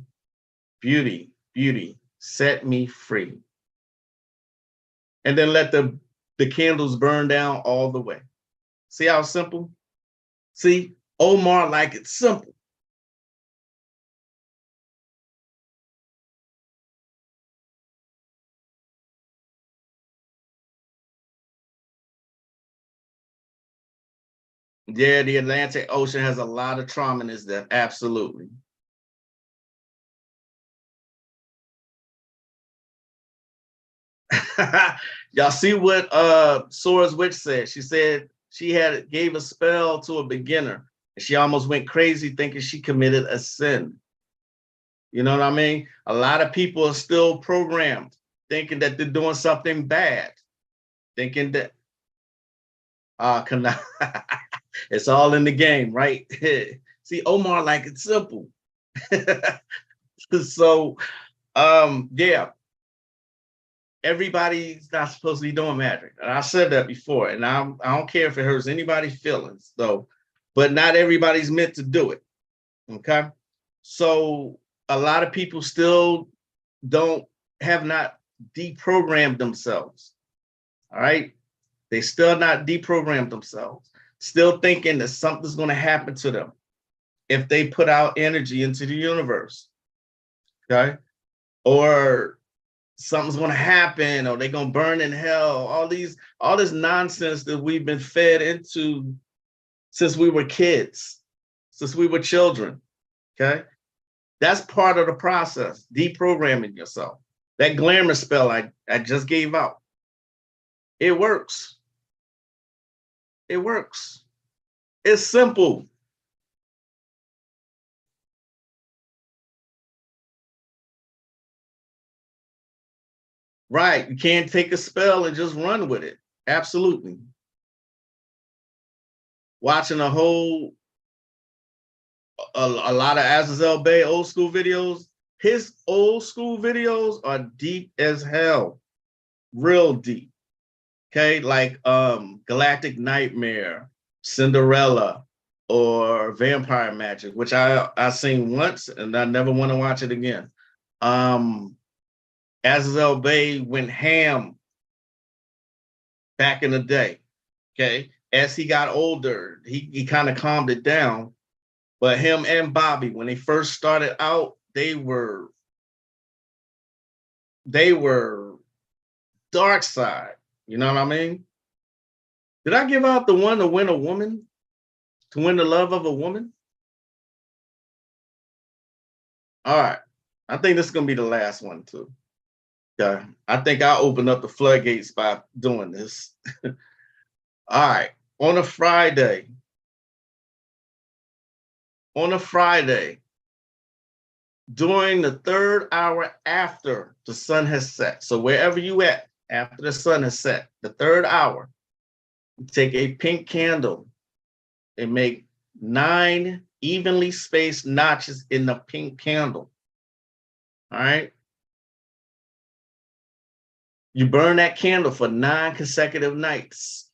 [SPEAKER 1] Beauty, beauty, set me free. And then let the candles burn down all the way. See how simple? See, Omar like it's simple. Yeah, the Atlantic Ocean has a lot of trauma in its depth. Absolutely. Y'all see what Sora's Witch said? She said she gave a spell to a beginner and she almost went crazy thinking she committed a sin. You know what I mean? A lot of people are still programmed thinking that they're doing something bad, thinking that it's all in the game, right? See, Omar like it's simple. So yeah, everybody's not supposed to be doing magic. And I said that before, and I don't care if it hurts anybody's feelings, though, but not everybody's meant to do it. Okay. So a lot of people still have not deprogrammed themselves. All right. They still not deprogrammed themselves, still thinking that something's going to happen to them if they put out energy into the universe. Okay. Or something's going to happen, or they're going to burn in hell. All this nonsense that we've been fed into since we were kids, since we were children. Okay. That's part of the process, deprogramming yourself. That glamour spell I just gave out, it works. It works. It's simple. Right. You can't take a spell and just run with it. Absolutely. Watching a lot of Azazel Bay old school videos, His old school videos are deep as hell, real deep. Okay, like Galactic Nightmare, Cinderella, or Vampire Magic, which I seen once and I never want to watch it again. Azazel Bay went ham back in the day. Okay, as he got older, he kind of calmed it down. But him and Bobby, when they first started out, they were dark side. You know what I mean? Did I give out the one to win a woman? To win the love of a woman? All right. I think this is going to be the last one, too. Okay. I think I'll open up the floodgates by doing this. All right. On a Friday, during the third hour after the sun has set, so wherever you at, after the sun has set, the third hour, take a pink candle and make 9 evenly spaced notches in the pink candle. All right. You burn that candle for 9 consecutive nights.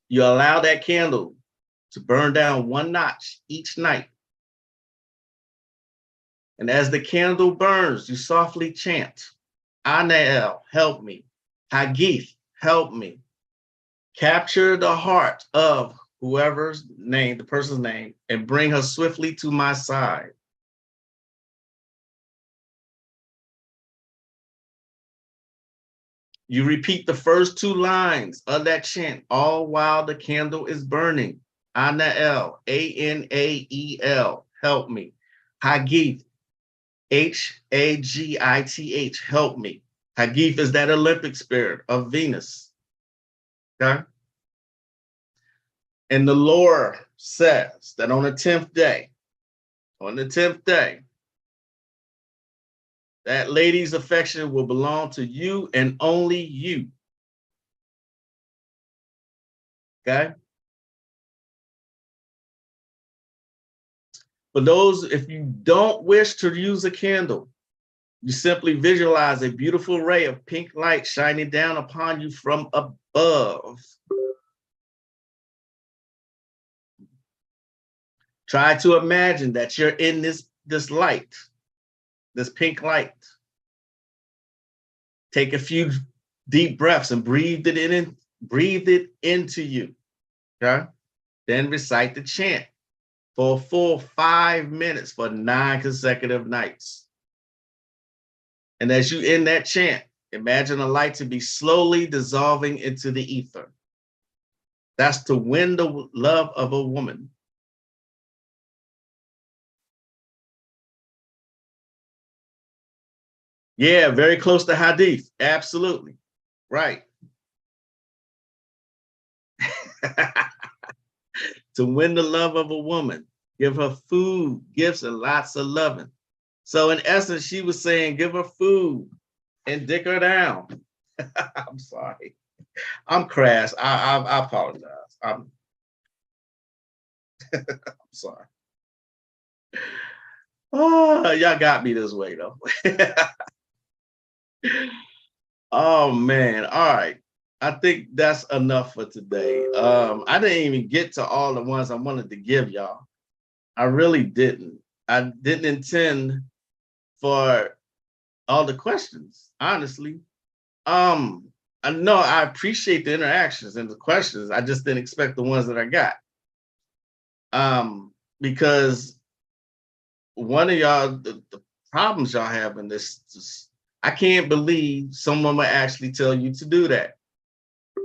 [SPEAKER 1] You allow that candle to burn down 1 notch each night. And as the candle burns, you softly chant, Anael, help me. Hagith, help me. Capture the heart of whoever's name, the person's name, and bring her swiftly to my side. You repeat the first 2 lines of that chant, all while the candle is burning. Anael, A-N-A-E-L, help me. Hagith, H-A-G-I-T-H, help me. Hagith is that Olympic spirit of Venus. Okay? And the lore says that on the 10th day, that lady's affection will belong to you and only you. Okay? For those, if you don't wish to use a candle, you simply visualize a beautiful ray of pink light shining down upon you from above. Try to imagine that you're in this light, this pink light. Take a few deep breaths and breathe it into you. Okay? Then recite the chant for a full 5 minutes for 9 consecutive nights. And as you end that chant, imagine the light to be slowly dissolving into the ether. That's to win the love of a woman. Yeah, very close to Hadith. Absolutely. Right. To win the love of a woman, give her food, gifts, and lots of loving. So in essence, she was saying, give her food and dick her down. I'm sorry. I'm crass. I apologize. I'm sorry. Oh, y'all got me this way, though. Oh, man. All right. I think that's enough for today. I didn't even get to all the ones I wanted to give y'all. I really didn't. I didn't intend for all the questions, honestly. I know I appreciate the interactions and the questions. I just didn't expect the ones that I got. Because one of y'all, the problems y'all have in this, I can't believe someone would actually tell you to do that,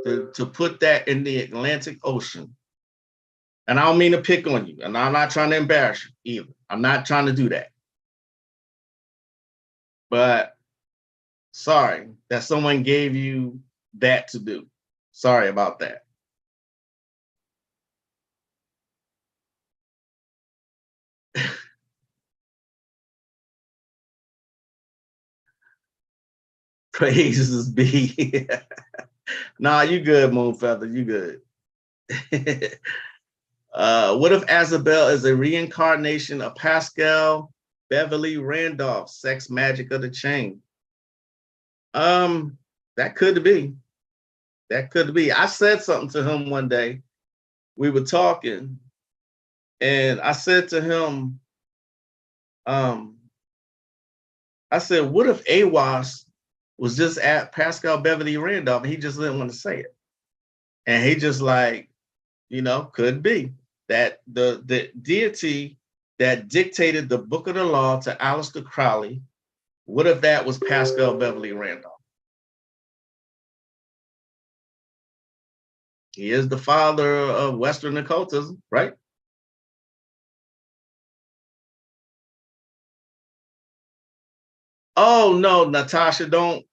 [SPEAKER 1] to put that in the Atlantic Ocean. And I don't mean to pick on you, and I'm not trying to embarrass you either. I'm not trying to do that. But sorry that someone gave you that to do. Sorry about that. Praises be. Nah, you good, Moonfeather. You good. What if Azabel is a reincarnation of Pascal Beverly Randolph, Sex Magic of the Chain. That could be. That could be. I said something to him one day. We were talking, and I said to him, um, I said, what if AWAS was just at Pascal Beverly Randolph and he just didn't want to say it? And he just like, could be that the deity that dictated the book of the law to Aleister Crowley, what if that was Pascal Beverly Randolph? He is the father of Western occultism, right? Oh no, Natasha, don't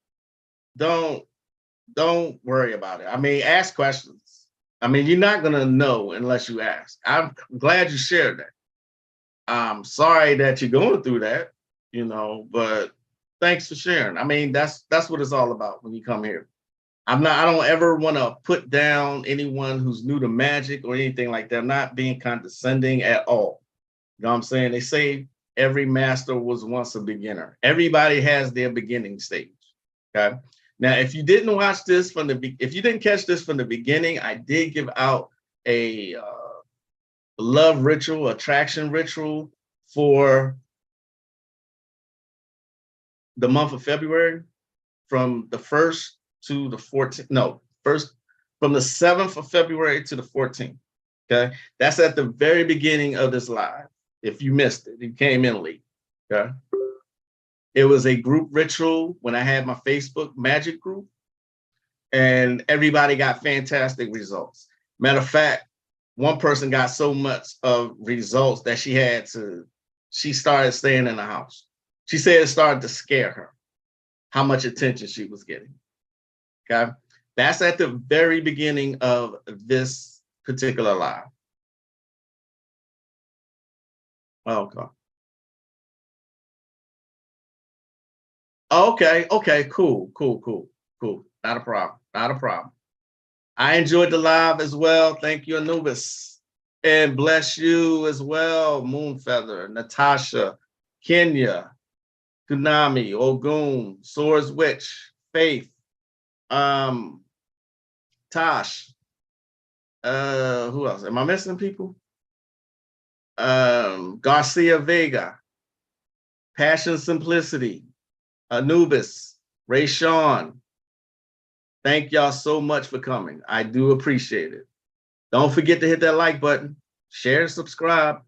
[SPEAKER 1] worry about it. I mean, ask questions. I mean, you're not gonna know unless you ask. I'm glad you shared that. I'm sorry that you're going through that, but thanks for sharing. I mean, that's what it's all about when you come here. I don't ever want to put down anyone who's new to magic or anything like that. I'm not being condescending at all. You know what I'm saying? They say every master was once a beginner. Everybody has their beginning stage. Okay. Now, if you didn't watch this if you didn't catch this from the beginning, I did give out a love ritual, attraction ritual for the month of February from the 1st to the 14th. No, first from the 7th of February to the 14th. Okay. That's at the very beginning of this live. If you missed it, you came in late. Okay. It was a group ritual when I had my Facebook magic group, and everybody got fantastic results. Matter of fact, one person got so much of results that she started staying in the house. She said it started to scare her how much attention she was getting. Okay. That's at the very beginning of this particular live. Okay. Okay. Cool. Not a problem. I enjoyed the live as well. Thank you, Anubis. And bless you as well, Moonfeather, Natasha, Kenya, Kunami, Ogun, Swords Witch, Faith, Tosh. Who else? Am I missing people? Garcia Vega, Passion Simplicity, Anubis, Ray Sean. Thank y'all so much for coming. I do appreciate it. Don't forget to hit that like button, share, subscribe.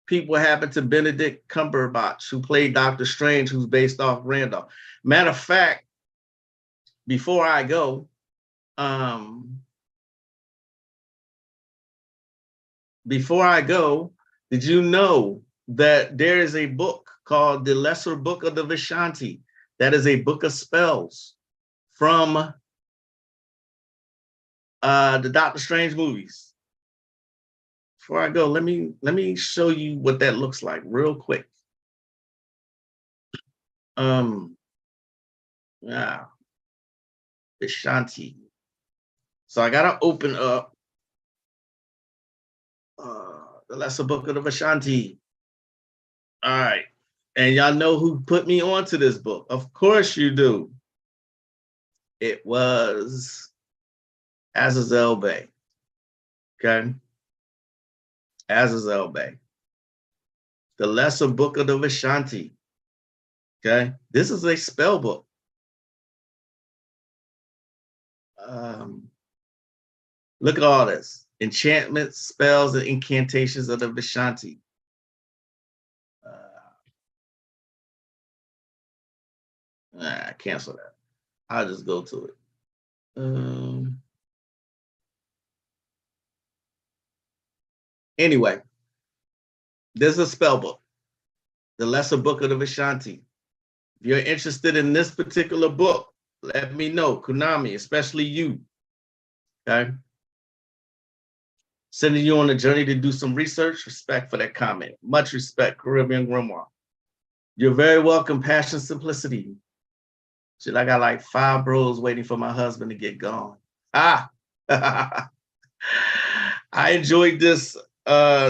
[SPEAKER 1] People happen to Benedict Cumberbatch, who played Doctor Strange, who's based off Randolph. Matter of fact, before I go, did you know that there is a book called The Lesser Book of the Vishanti? That is a book of spells from the Doctor Strange movies. Before I go, let me show you what that looks like real quick. Yeah, Vishanti. So I gotta open up the Lesser Book of the Vishanti. All right, and y'all know who put me onto this book? Of course you do. It was Azazel Bey. Okay, Azazel Bey. The Lesser Book of the Vishanti. Okay, this is a spell book. Look at all this. Enchantments, spells, and incantations of the Vishanti. Cancel that. I'll just go to it. Anyway, this is a spell book. The Lesser Book of the Vishanti. If you're interested in this particular book, let me know. Kunami, especially you. Okay. Sending you on a journey to do some research. Respect for that comment. Much respect, Caribbean Grimoire. You're very welcome, Passion Simplicity. Shit, I got like 5 bros waiting for my husband to get gone. I enjoyed this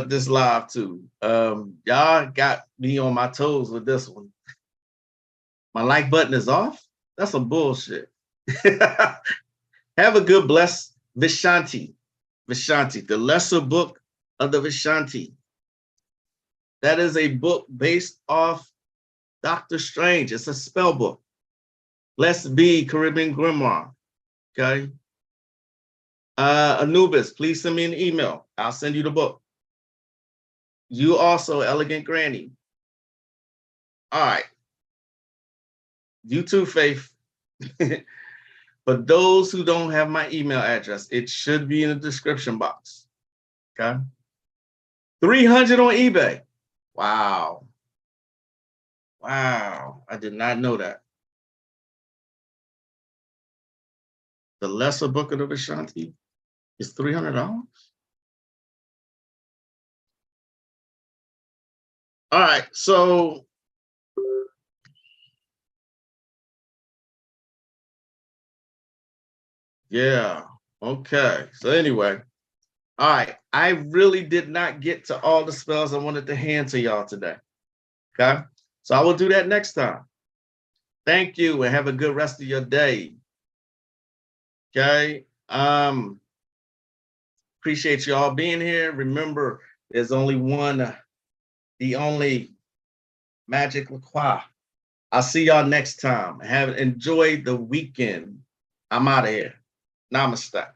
[SPEAKER 1] this live too. Y'all got me on my toes with this one. My like button is off. That's some bullshit. Have a good, blessed Vishanti. Vishanti, the lesser book of the Vishanti. That is a book based off Doctor Strange. It's a spell book. Let's be Caribbean Grimoire. Okay. Anubis, please send me an email. I'll send you the book. You also, Elegant Granny. All right. You too, Faith. For those who don't have my email address, it should be in the description box. Okay. 300 on eBay. Wow. Wow. I did not know that. The lesser book of the Vishanti is $300. All right. So yeah. Okay. So anyway, all right. I really did not get to all the spells I wanted to hand to y'all today. Okay. So I will do that next time. Thank you and have a good rest of your day. Okay. Appreciate you all being here. Remember, there's only one, the only Magick La Croix. I'll see y'all next time. Have enjoyed the weekend. I'm out of here. Namaste.